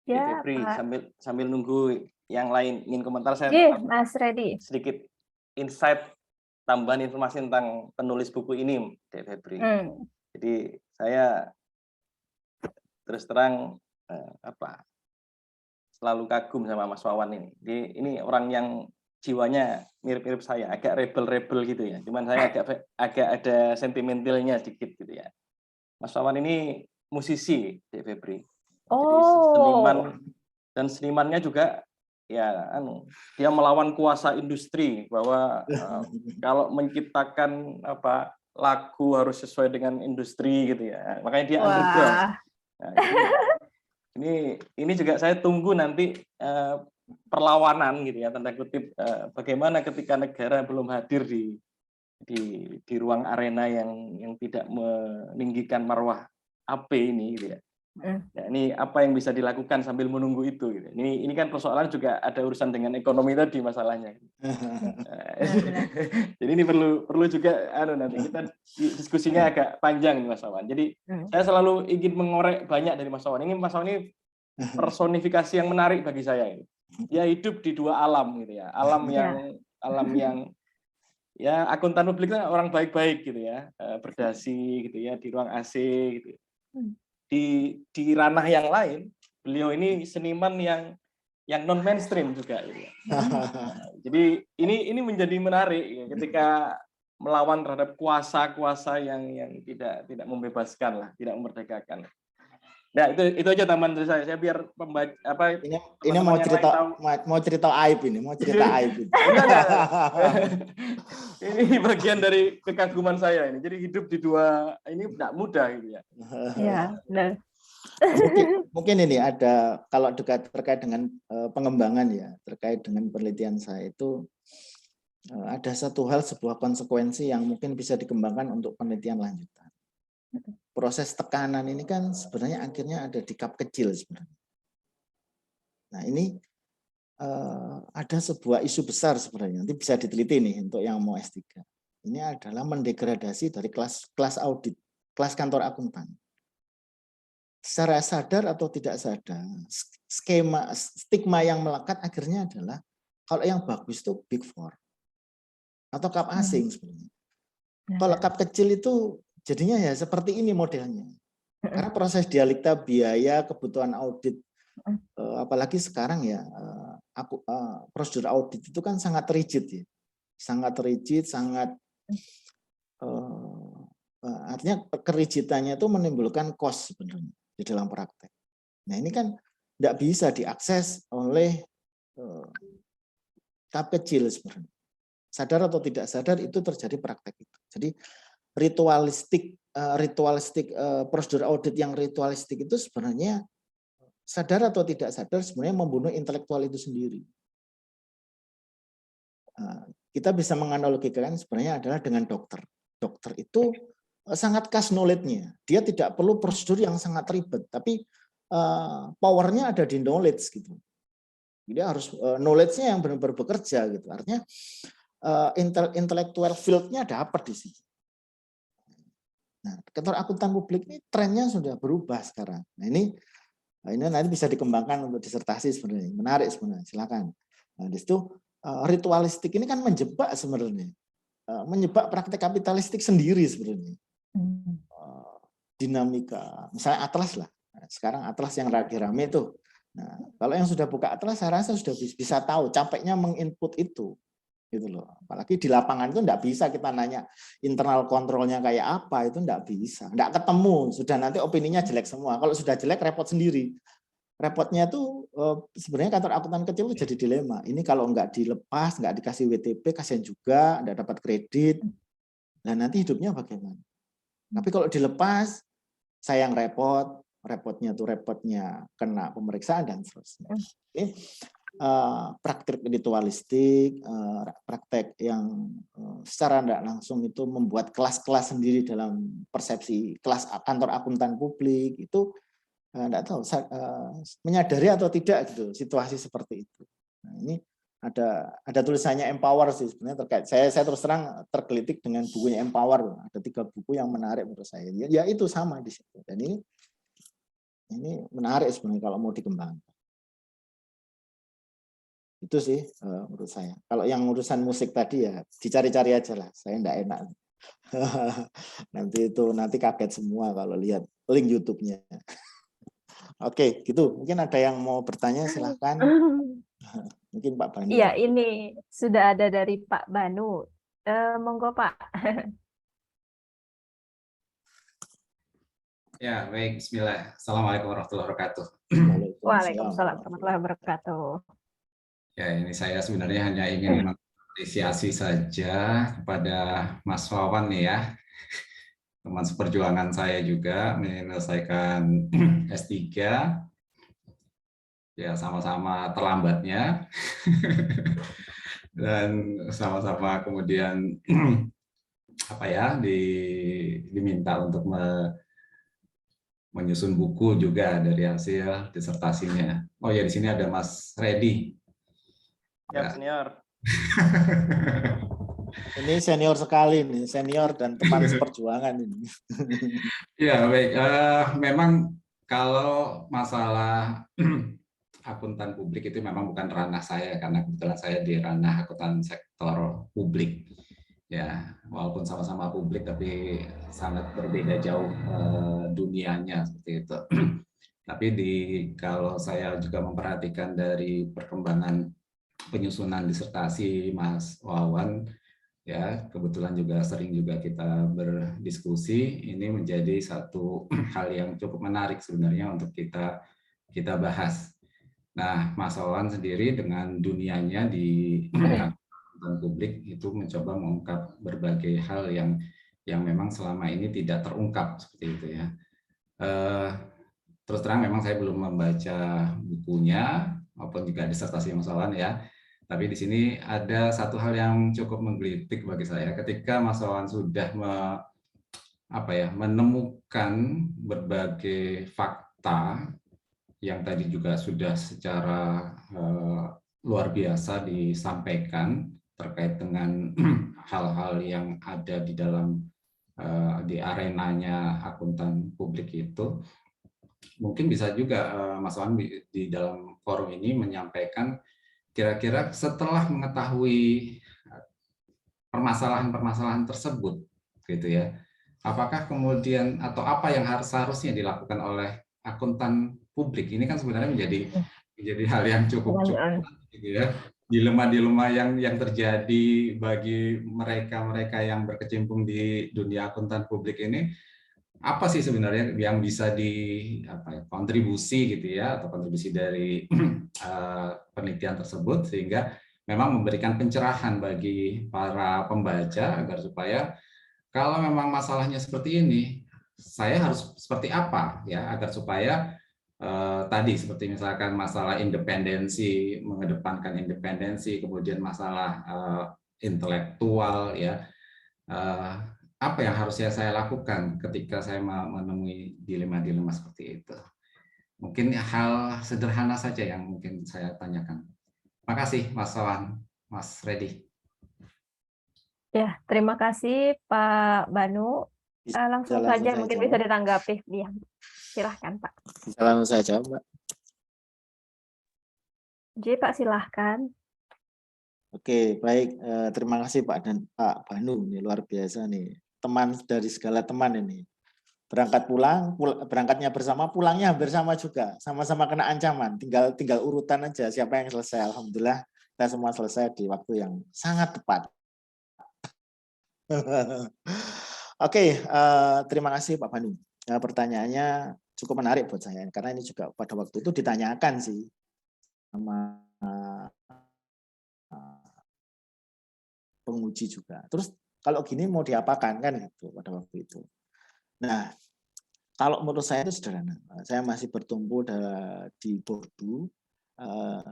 Ya, Febri, Pak. sambil nunggu yang lain ingin komentar, saya Mas Reddy. sedikit insight tambahan informasi tentang penulis buku ini, Febri. Jadi saya terus terang selalu kagum sama Mas Wawan ini. Jadi ini orang yang jiwanya mirip-mirip saya, agak rebel-rebel gitu ya. Cuman saya agak ada sentimentalnya sedikit gitu ya. Mas Wawan ini musisi, Febri. Jadi seniman, dan senimannya juga ya dia melawan kuasa industri bahwa kalau menciptakan lagu harus sesuai dengan industri gitu ya. Makanya dia underground. Nah, ini juga saya tunggu nanti perlawanan gitu ya, tanda kutip, bagaimana ketika negara belum hadir di ruang arena yang tidak meninggikan marwah AP ini gitu ya. Ya, ini apa yang bisa dilakukan sambil menunggu itu? Gitu. Ini kan persoalan juga ada urusan dengan ekonomi tadi masalahnya. Jadi ini perlu juga nanti kita diskusinya agak panjang nih Mas Wawan. Jadi saya selalu ingin mengorek banyak dari Mas Wawan. Mas Wawan ini personifikasi yang menarik bagi saya. Dia hidup di dua alam gitu ya. Alam yang ya akuntan publik itu orang baik-baik gitu ya, berdasi gitu ya, di ruang AC gitu. Di ranah yang lain, beliau ini seniman yang non mainstream juga. Gitu ya. Jadi ini menjadi menarik ya, ketika melawan terhadap kuasa-kuasa yang tidak membebaskan lah, tidak memerdekakan. Nah itu aja teman dari saya biar pembaca apa ini mau cerita aib ini, mau cerita aib ini. Ini bagian dari kekaguman saya ini. Jadi hidup di dua ini tidak mudah gitu ya. Iya, benar. Mungkin ini ada kalau terkait dengan pengembangan ya, terkait dengan penelitian saya itu ada satu hal, sebuah konsekuensi yang mungkin bisa dikembangkan untuk penelitian lanjutan. Proses tekanan ini kan sebenarnya akhirnya ada di kap kecil sebenarnya. Nah ini ada sebuah isu besar sebenarnya, nanti bisa diteliti nih untuk yang mau S3. Ini adalah mendegradasi dari kelas audit, kelas kantor akuntan. Secara sadar atau tidak sadar, stigma yang melekat akhirnya adalah kalau yang bagus itu Big Four atau kap asing sebenarnya. Kalau kap kecil itu jadinya ya seperti ini modelnya. Karena proses dialektika biaya, kebutuhan audit, apalagi sekarang ya prosedur audit itu kan sangat rigid ya. Sangat rigid, sangat artinya kerigidannya itu menimbulkan cost sebenarnya di dalam praktek. Nah ini kan tidak bisa diakses oleh kap kecil sebenarnya. Sadar atau tidak sadar itu terjadi praktek itu. Jadi ritualistik prosedur audit yang ritualistik itu sebenarnya sadar atau tidak sadar sebenarnya membunuh intelektual itu sendiri. Kita bisa menganalogikan sebenarnya adalah dengan dokter. Dokter itu sangat khas knowledge-nya. Dia tidak perlu prosedur yang sangat ribet, tapi power-nya ada di knowledge gitu. Dia harus knowledge-nya yang benar-benar bekerja gitu. Artinya intellectual field-nya dapat di situ. Nah, kantor akuntan publik ini trennya sudah berubah sekarang. Nah, ini nanti bisa dikembangkan untuk disertasi sebenarnya. Menarik sebenarnya, silakan. Nah, di situ ritualistik ini kan menjebak sebenarnya. Menjebak praktek kapitalistik sendiri sebenarnya. Dinamika, misalnya Atlas lah. Nah, sekarang Atlas yang lagi rame itu. Nah, kalau yang sudah buka Atlas saya rasa sudah bisa tahu capeknya menginput itu. Gitu loh. Apalagi di lapangan itu enggak bisa kita nanya internal kontrolnya kayak apa, itu enggak bisa, enggak ketemu, sudah nanti opininya jelek semua. Kalau sudah jelek repot sendiri. Repotnya itu sebenarnya kantor akuntan kecil itu jadi dilema. Ini kalau enggak dilepas, enggak dikasih WTP, kasihan juga, enggak dapat kredit. Nah, nanti hidupnya bagaimana? Tapi kalau dilepas, saya yang repotnya kena pemeriksaan dan seterusnya. Oke. Praktek ritualistik, praktek yang secara tidak langsung itu membuat kelas-kelas sendiri dalam persepsi kelas kantor akuntan publik itu tidak tahu menyadari atau tidak gitu situasi seperti itu. Nah, ini ada tulisannya Empower sih sebenarnya terkait. Saya terus terang tergelitik dengan bukunya Empower. Ada 3 buku yang menarik menurut saya. Ya itu sama di situ. Dan ini menarik sebenarnya kalau mau dikembangkan. Itu sih menurut saya. Kalau yang urusan musik tadi ya dicari-cari aja lah. Saya enggak enak. nanti kaget semua kalau lihat link YouTube-nya. Oke, gitu. Mungkin ada yang mau bertanya, silakan. Mungkin Pak Banu. Iya, ini sudah ada dari Pak Banu. Monggo Pak. Ya, baik. Bismillah. Assalamualaikum warahmatullahi wabarakatuh. Waalaikumsalam warahmatullahi wabarakatuh. Ya, ini saya sebenarnya hanya ingin mengapresiasi saja kepada Mas Wawan nih ya. Teman seperjuangan saya juga menyelesaikan S3. Ya, sama-sama terlambatnya. Dan sama-sama kemudian diminta untuk menyusun buku juga dari hasil disertasinya. Oh ya, di sini ada Mas Reddy. Siap, Ya. senior. Ini senior sekali nih, senior dan teman seperjuangan ini. Ya, baik. Memang kalau masalah akuntan publik itu memang bukan ranah saya, karena kebetulan saya di ranah akuntan sektor publik. Ya, walaupun sama-sama publik tapi sangat berbeda jauh dunianya seperti itu. Tapi kalau saya juga memperhatikan dari perkembangan penyusunan disertasi Mas Wawan, ya kebetulan juga sering juga kita berdiskusi, ini menjadi satu hal yang cukup menarik sebenarnya untuk kita bahas. Nah, Mas Wawan sendiri dengan dunianya di akuntan publik itu mencoba mengungkap berbagai hal yang memang selama ini tidak terungkap seperti itu ya. Terus terang memang saya belum membaca bukunya maupun juga disertasi Mas Wawan ya. Tapi di sini ada satu hal yang cukup menggelitik bagi saya ketika Mas Wawan sudah menemukan berbagai fakta yang tadi juga sudah secara luar biasa disampaikan terkait dengan hal-hal yang ada di dalam di arenanya akuntan publik itu. Mungkin bisa juga Mas Wawan di dalam forum ini menyampaikan kira-kira setelah mengetahui permasalahan-permasalahan tersebut, gitu ya, apakah kemudian atau apa yang seharusnya dilakukan oleh akuntan publik? Ini kan sebenarnya menjadi hal yang cukup gitu ya, dilema-dilema yang terjadi bagi mereka yang berkecimpung di dunia akuntan publik ini. Apa sih sebenarnya yang bisa kontribusi gitu ya, atau kontribusi dari penelitian tersebut sehingga memang memberikan pencerahan bagi para pembaca agar supaya kalau memang masalahnya seperti ini, saya harus seperti apa ya agar supaya tadi seperti misalkan masalah independensi, mengedepankan independensi, kemudian masalah intelektual ya. Apa yang harusnya saya lakukan ketika saya menemui dilema-dilema seperti itu? Mungkin hal sederhana saja yang mungkin saya tanyakan. Terima kasih Mas Wawan, Mas Reddy. Ya, terima kasih Pak Banu. Langsung saja mungkin bisa ditanggapi. Ya, silahkan Pak. Bisa langsung saja Mbak. Jadi Pak silahkan. Oke, baik. Terima kasih Pak Banu. Ini luar biasa nih. Teman dari segala teman ini. Berangkatnya bersama, pulangnya hampir sama juga. Sama-sama kena ancaman. Tinggal urutan aja siapa yang selesai. Alhamdulillah kita semua selesai di waktu yang sangat tepat. Oke, terima kasih Pak Banu. Pertanyaannya cukup menarik buat saya karena ini juga pada waktu itu ditanyakan sih sama penguji juga. Terus kalau gini mau diapakan kan gitu pada waktu itu. Nah, kalau menurut saya itu sederhana. Saya masih bertumpu di Bordeaux.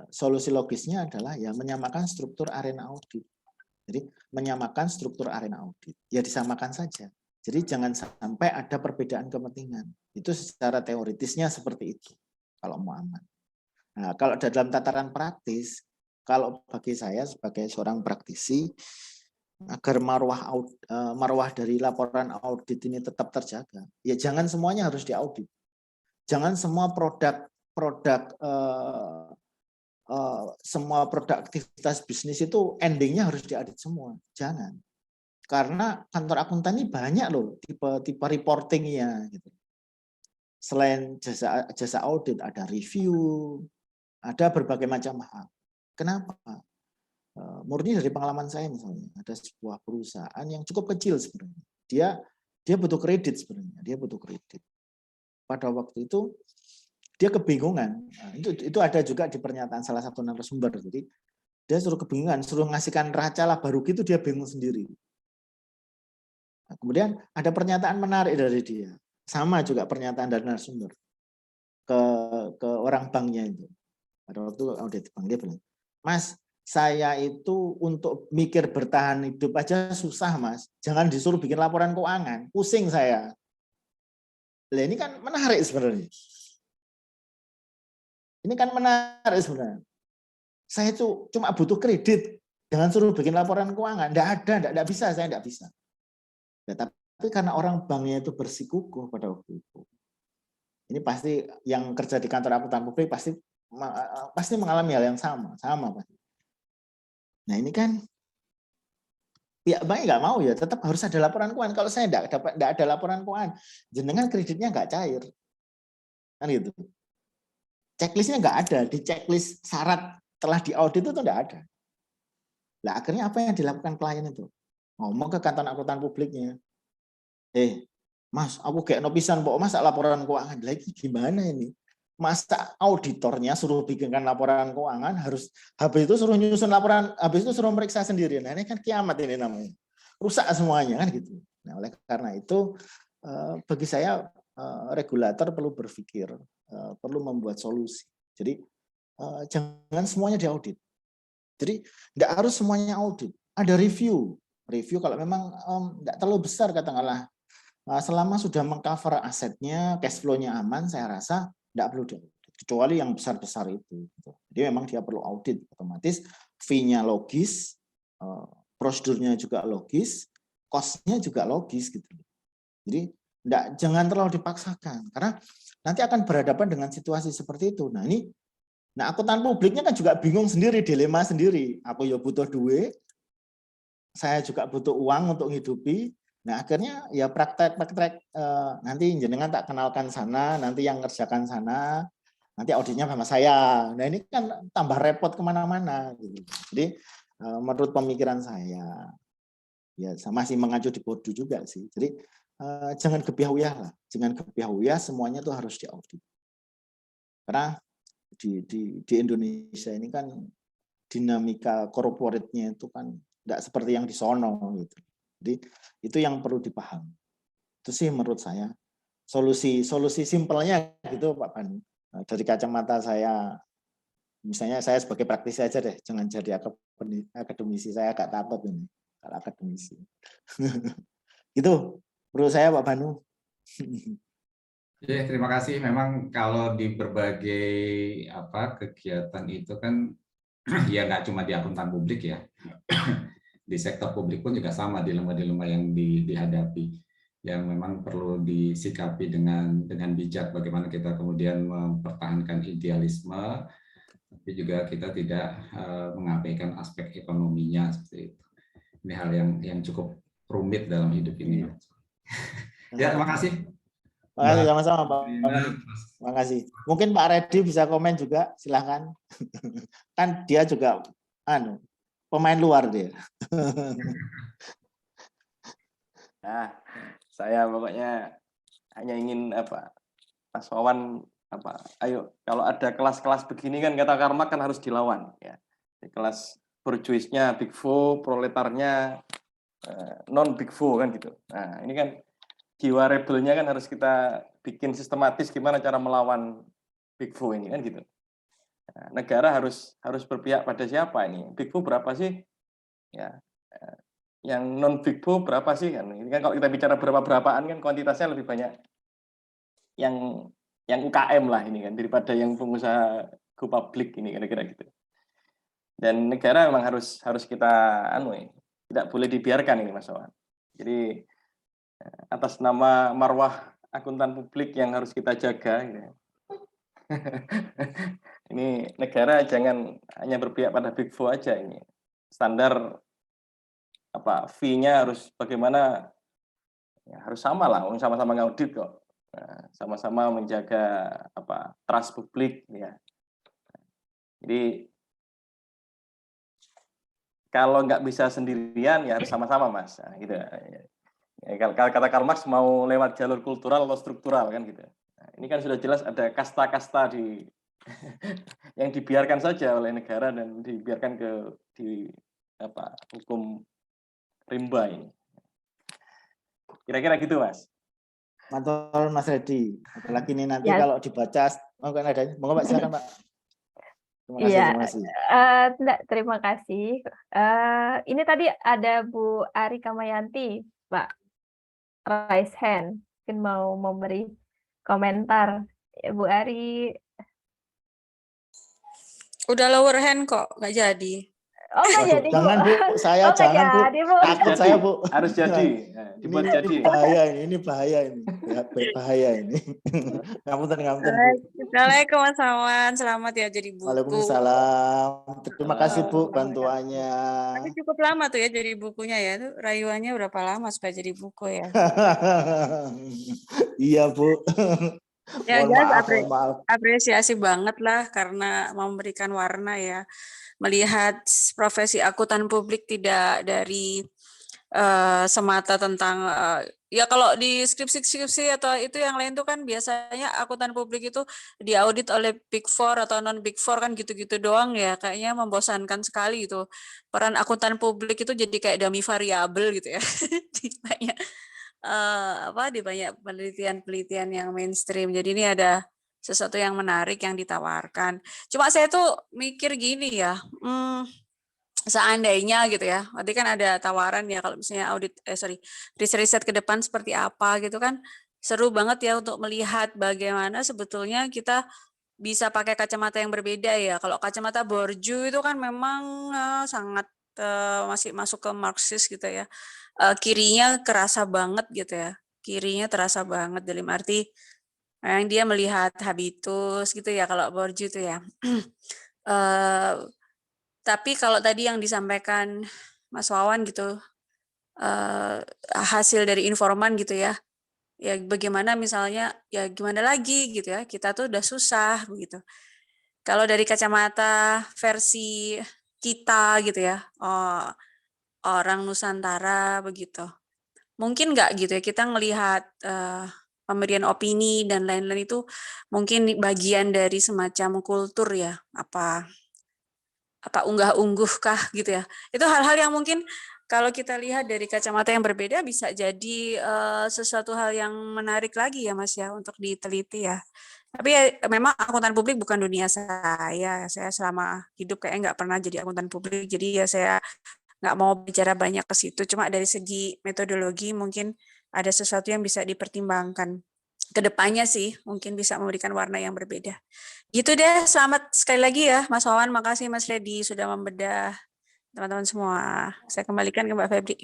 Solusi logisnya adalah ya menyamakan struktur arena audit. Jadi menyamakan struktur arena audit. Ya disamakan saja. Jadi jangan sampai ada perbedaan kepentingan. Itu secara teoritisnya seperti itu. Kalau mau aman. Nah, kalau dalam tataran praktis, kalau bagi saya sebagai seorang praktisi, agar marwah dari laporan audit ini tetap terjaga, ya jangan semuanya harus diaudit. Jangan semua semua produktivitas bisnis itu endingnya harus diaudit semua. Jangan. Karena kantor akuntan ini banyak loh tipe reportingnya gitu. Selain jasa audit ada review, ada berbagai macam hal. Kenapa? Murni dari pengalaman saya misalnya, ada sebuah perusahaan yang cukup kecil sebenarnya. Dia butuh kredit sebenarnya, dia butuh kredit. Pada waktu itu dia kebingungan. Nah, itu ada juga di pernyataan salah satu narasumber. Jadi dia suruh kebingungan, suruh ngasihkan raca laba rugi itu dia bingung sendiri. Nah, kemudian ada pernyataan menarik dari dia. Sama juga pernyataan dari narasumber ke orang banknya itu. Pada waktu audit bank dia bilang, Mas, saya itu untuk mikir bertahan hidup aja susah Mas. Jangan disuruh bikin laporan keuangan, pusing saya. Lah ini kan menarik sebenarnya. Ini kan menarik sebenarnya. Saya tuh cuma butuh kredit, jangan suruh bikin laporan keuangan. Enggak bisa, saya enggak bisa. Ya, tapi karena orang banknya itu bersikukuh pada waktu itu. Ini pasti yang kerja di kantor akuntan publik pasti mengalami hal yang sama pasti. Nah ini kan pihak bank nggak mau ya, tetap harus ada laporan keuangan. Kalau saya enggak ada laporan keuangan, jenengan kreditnya nggak cair, kan gitu. Checklistnya nggak ada, di checklist syarat telah diaudit itu nggak ada. Nah akhirnya apa yang dilakukan klien itu? Ngomong ke kantor akuntan publiknya, Mas, aku kayak nopisan, Pak Mas laporan keuangan lagi gimana ini? Masa auditornya suruh bikinkan laporan keuangan, harus habis itu suruh nyusun laporan, habis itu suruh meriksa sendiri. Nah ini kan kiamat ini namanya, rusak semuanya kan gitu. Nah oleh karena itu bagi saya regulator perlu berpikir, perlu membuat solusi. Jadi jangan semuanya diaudit. Jadi tidak harus semuanya audit. Ada review kalau memang tidak terlalu besar katakanlah. Selama sudah mengcover asetnya, cash flow-nya aman, saya rasa tidak perlu diaudit. Kecuali yang besar-besar itu. Jadi memang dia perlu audit, otomatis fee-nya logis, prosedurnya juga logis, cost-nya juga logis gitu. Jadi jangan terlalu dipaksakan, karena nanti akan berhadapan dengan situasi seperti itu. Nah akuntan publiknya kan juga bingung sendiri, dilema sendiri. Aku ya butuh duit, saya juga butuh uang untuk hidupi. Nah akhirnya ya praktek nanti jenengan tak kenalkan sana, nanti yang ngerjakan sana, nanti auditnya sama saya. Nah ini kan tambah repot kemana-mana. Gitu. Jadi menurut pemikiran saya, ya masih mengacu di bodu juga sih. Jadi jangan gebiah-uyah lah, jangan gebiah-uyah, semuanya tuh harus diaudit. Karena di Indonesia ini kan dinamika korporatnya itu kan tidak seperti yang di sono gitu. Jadi itu yang perlu dipahami. Itu sih menurut saya solusi simpelnya gitu Pak Banu. Dari kacamata saya, misalnya saya sebagai praktisi aja deh, jangan jadi akademisi, saya agak takut ini kalau akademisi. Itu menurut saya Pak Banu. Ya, terima kasih. Memang kalau di berbagai kegiatan itu kan ya nggak cuma di akuntan publik ya. Di sektor publik pun juga sama dilema-dilema yang dihadapi, yang memang perlu disikapi dengan bijak, bagaimana kita kemudian mempertahankan idealisme, tapi juga kita tidak mengabaikan aspek ekonominya seperti itu. Ini hal yang cukup rumit dalam hidup ini. Ya, terima kasih. Terima kasih sama-sama Pak. Terima kasih. Mungkin Pak Reddy bisa komen juga, silahkan. Kan dia juga pemain luar dia. Nah, saya pokoknya hanya ingin Mas Wawan ayo kalau ada kelas-kelas begini kan kata Karmak kan harus dilawan ya. Kelas bourgeoisnya Big Four, proletarnya non Big Four kan gitu. Nah, ini kan jiwa rebelnya kan harus kita bikin sistematis gimana cara melawan Big Four ini kan gitu. Nah, negara harus berpihak pada siapa ini? Big Four berapa sih? Ya, yang non Big Four berapa sih kan? Ini kan kalau kita bicara berapa-berapaan kan kuantitasnya lebih banyak yang UKM lah ini kan daripada yang pengusaha go public ini kira-kira gitu. Dan negara memang harus kita tidak boleh dibiarkan ini Mas Wawan. Jadi atas nama marwah akuntan publik yang harus kita jaga gitu. Ini negara jangan hanya berpihak pada Big Four aja ini. Standar fee-nya harus bagaimana ya, harus sama lah, sama-sama ngaudit kok. Sama-sama menjaga trust publik ya. Jadi kalau nggak bisa sendirian ya harus sama-sama Mas. Nah, gitu. Ya, kata Karl Marx mau lewat jalur kultural atau struktural kan gitu. Nah, ini kan sudah jelas ada kasta-kasta yang dibiarkan saja oleh negara dan dibiarkan di hukum rimba ini. Kira-kira gitu Mas. Mantul Mas Reddy. Apalagi ini nanti kalau dibaca, mungkin adanya. Monggo Pak, silakan Pak. Terima kasih. Terima kasih. Ini tadi ada Bu Ari Kamayanti, Pak. Raise hand, mungkin mau memberi komentar. Ya, Bu Ari. Udah lower hand kok, nggak jadi. Oh, nggak Waduh, jadi, Bu. jangan Bu, saya Oh, nggak jangan Bu. jadi, Bu. Harus Takut jadi, saya Bu. harus jadi. Nah, dibuat jadi. Bahaya ini bahaya ini. Bahaya ini. Ngapunten ngapunten Bu. Assalamualaikum Mas Wawan, selamat ya jadi buku. Waalaikumsalam. Terima kasih Bu Selamat. bantuannya. Tapi cukup lama tuh ya jadi bukunya ya. Tuh rayuannya berapa lama supaya jadi buku ya? Iya Bu. Ya, Mohon jelas maaf, mohon maaf. apresiasi banget lah karena memberikan warna ya. Melihat profesi akuntan publik tidak dari semata tentang ya kalau di skripsi atau itu yang lain tuh kan biasanya akuntan publik itu diaudit oleh Big Four atau non Big Four kan gitu-gitu doang ya, kayaknya membosankan sekali itu. Peran akuntan publik itu jadi kayak dummy variabel gitu ya. Di banyak penelitian-penelitian yang mainstream. Jadi ini ada sesuatu yang menarik yang ditawarkan. Cuma saya tuh mikir gini ya, seandainya gitu ya, nanti kan ada tawaran ya kalau misalnya riset-riset ke depan seperti apa gitu kan, seru banget ya untuk melihat bagaimana sebetulnya kita bisa pakai kacamata yang berbeda ya. Kalau kacamata Bourdieu itu kan memang sangat masih masuk ke Marxis gitu ya. Kirinya kerasa banget gitu ya. Kirinya terasa banget dalam arti yang dia melihat habitus gitu ya kalau Bourdieu itu ya. Tapi kalau tadi yang disampaikan Mas Wawan gitu, hasil dari informan gitu ya, ya bagaimana misalnya, ya gimana lagi gitu ya, kita tuh udah susah begitu. Kalau dari kacamata versi kita gitu ya, orang Nusantara begitu, mungkin nggak gitu ya kita ngelihat pemberian opini dan lain-lain itu mungkin bagian dari semacam kultur ya, apa unggah-ungguh kah gitu ya. Itu hal-hal yang mungkin kalau kita lihat dari kacamata yang berbeda bisa jadi sesuatu hal yang menarik lagi ya Mas ya untuk diteliti ya. Tapi ya, memang akuntan publik bukan dunia saya. Saya selama hidup kayaknya nggak pernah jadi akuntan publik. Jadi ya saya nggak mau bicara banyak ke situ. Cuma dari segi metodologi mungkin ada sesuatu yang bisa dipertimbangkan. Kedepannya sih mungkin bisa memberikan warna yang berbeda. Gitu deh, selamat sekali lagi ya Mas Wawan, makasih Mas Reddy sudah membedah teman-teman semua. Saya kembalikan ke Mbak Febri.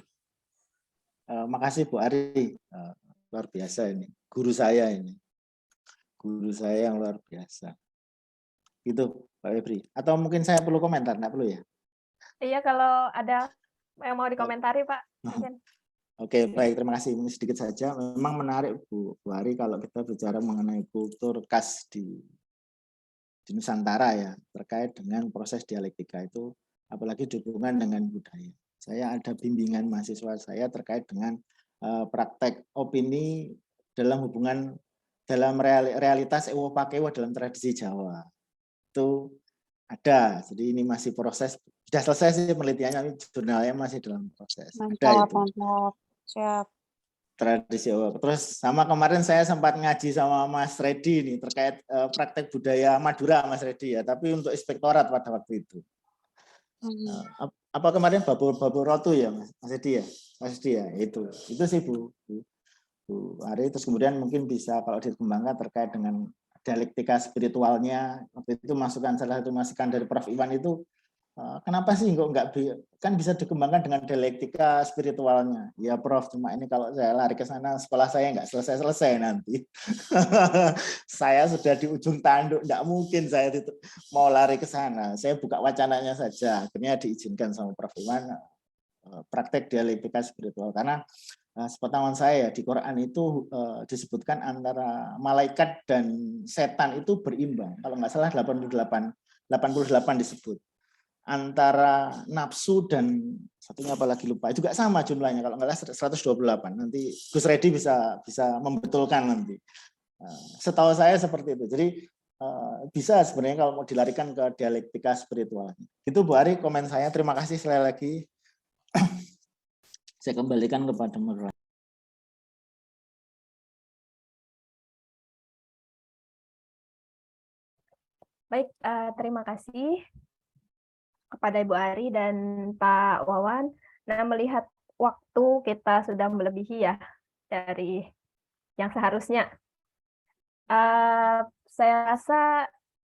Makasih Bu Ari. Luar biasa ini. Guru saya ini. Guru saya yang luar biasa. Itu Pak Febri. Atau mungkin saya perlu komentar, enggak perlu ya? Iya, kalau ada yang mau dikomentari, Pak. Mungkin. Oke, baik. Terima kasih. Ini sedikit saja. Memang menarik Bu Ari kalau kita bicara mengenai kultur khas di Nusantara ya, terkait dengan proses dialektika itu, apalagi hubungan dengan budaya. Saya ada bimbingan mahasiswa saya terkait dengan praktek opini dalam hubungan dalam realitas ewo pakewo dalam tradisi Jawa. Itu ada. Jadi ini masih proses. Sudah selesai sih penelitiannya, jurnalnya masih dalam proses. Ada itu. Mantap. Siap. Tradisi. Terus sama kemarin saya sempat ngaji sama Mas Reddy nih terkait praktek budaya Madura Mas Reddy ya, tapi untuk inspektorat pada waktu itu. Apa kemarin Babur Rotu ya Mas Reddy ya? Mas Reddy ya, itu sih Bu Ari. Terus kemudian mungkin bisa kalau dikembangkan terkait dengan dialektika spiritualnya. Waktu itu salah satu masukan dari Prof Iwan itu, kenapa sih kok nggak kan bisa dikembangkan dengan dialektika spiritualnya? Ya Prof, cuma ini kalau saya lari ke sana sekolah saya nggak selesai nanti. Saya sudah di ujung tanduk, nggak mungkin saya mau lari ke sana. Saya buka wacananya saja. Akhirnya diizinkan sama Prof Iwan praktek dialektika spiritual karena sepengetahuan saya di Quran itu disebutkan antara malaikat dan setan itu berimbang. Kalau nggak salah 88 disebut. Antara nafsu dan satunya apalagi lupa, juga sama jumlahnya kalau nggak salah 128. Nanti Gus Reddy bisa membetulkan nanti. Setahu saya seperti itu. Jadi bisa sebenarnya kalau mau dilarikan ke dialektika spiritual. Itu Bu Ari komen saya. Terima kasih sekali lagi. Saya kembalikan kepada moderator. Baik, terima kasih kepada Ibu Ari dan Pak Wawan. Nah, melihat waktu kita sudah melebihi ya dari yang seharusnya. Saya rasa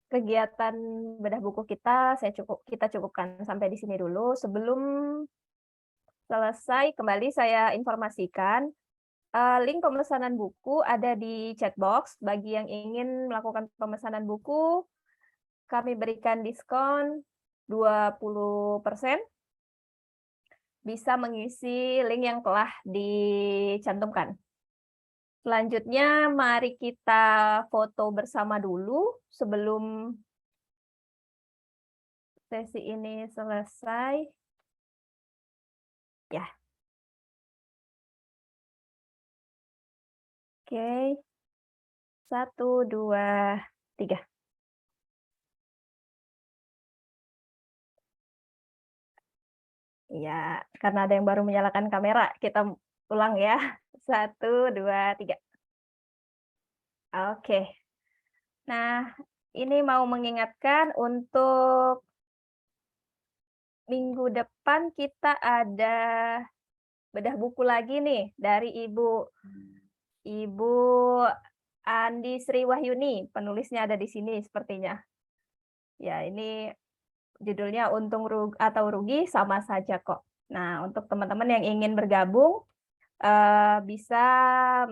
kegiatan bedah buku kita kita cukupkan sampai di sini dulu. Sebelum selesai, kembali saya informasikan link pemesanan buku ada di chat box. Bagi yang ingin melakukan pemesanan buku, kami berikan diskon 20%. Bisa mengisi link yang telah dicantumkan. Selanjutnya, mari kita foto bersama dulu sebelum sesi ini selesai. Ya. Oke. 1, 2, 3. Ya, karena ada yang baru menyalakan kamera, kita ulang ya. 1, 2, 3. Oke. Nah, ini mau mengingatkan untuk minggu depan kita ada bedah buku lagi nih dari Ibu Andi Sri Wahyuni. Penulisnya ada di sini sepertinya. Ya, ini judulnya Untung atau Rugi sama saja kok. Nah, untuk teman-teman yang ingin bergabung, bisa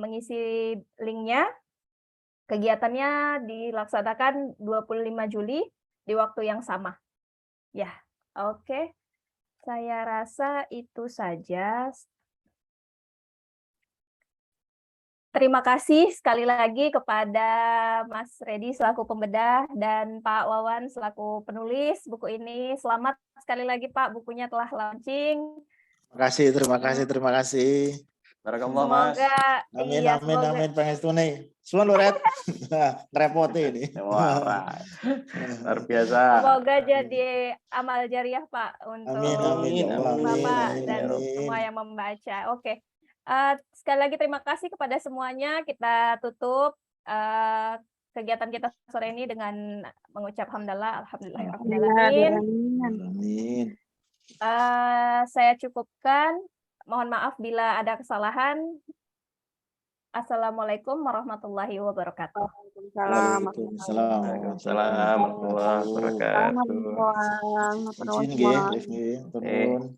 mengisi linknya. Kegiatannya dilaksanakan 25 Juli di waktu yang sama. Ya, oke. Saya rasa itu saja. Terima kasih sekali lagi kepada Mas Redi selaku pembedah dan Pak Wawan selaku penulis buku ini. Selamat sekali lagi Pak, bukunya telah launching. Terima kasih. Barakallah, Mas. Semoga Amin, pangestune. Suwun lho, Red. Ngerepoti ini. Wah, luar biasa. Semoga jadi amal jariah Pak untuk Bapak dan semua yang membaca. Oke. Sekali lagi terima kasih kepada semuanya. Kita tutup kegiatan kita sore ini dengan mengucap hamdalah, Amin. Saya cukupkan. Mohon maaf bila ada kesalahan. Assalamualaikum warahmatullahi wabarakatuh. Waalaikumsalam warahmatullahi wabarakatuh. Izin nggih, turun.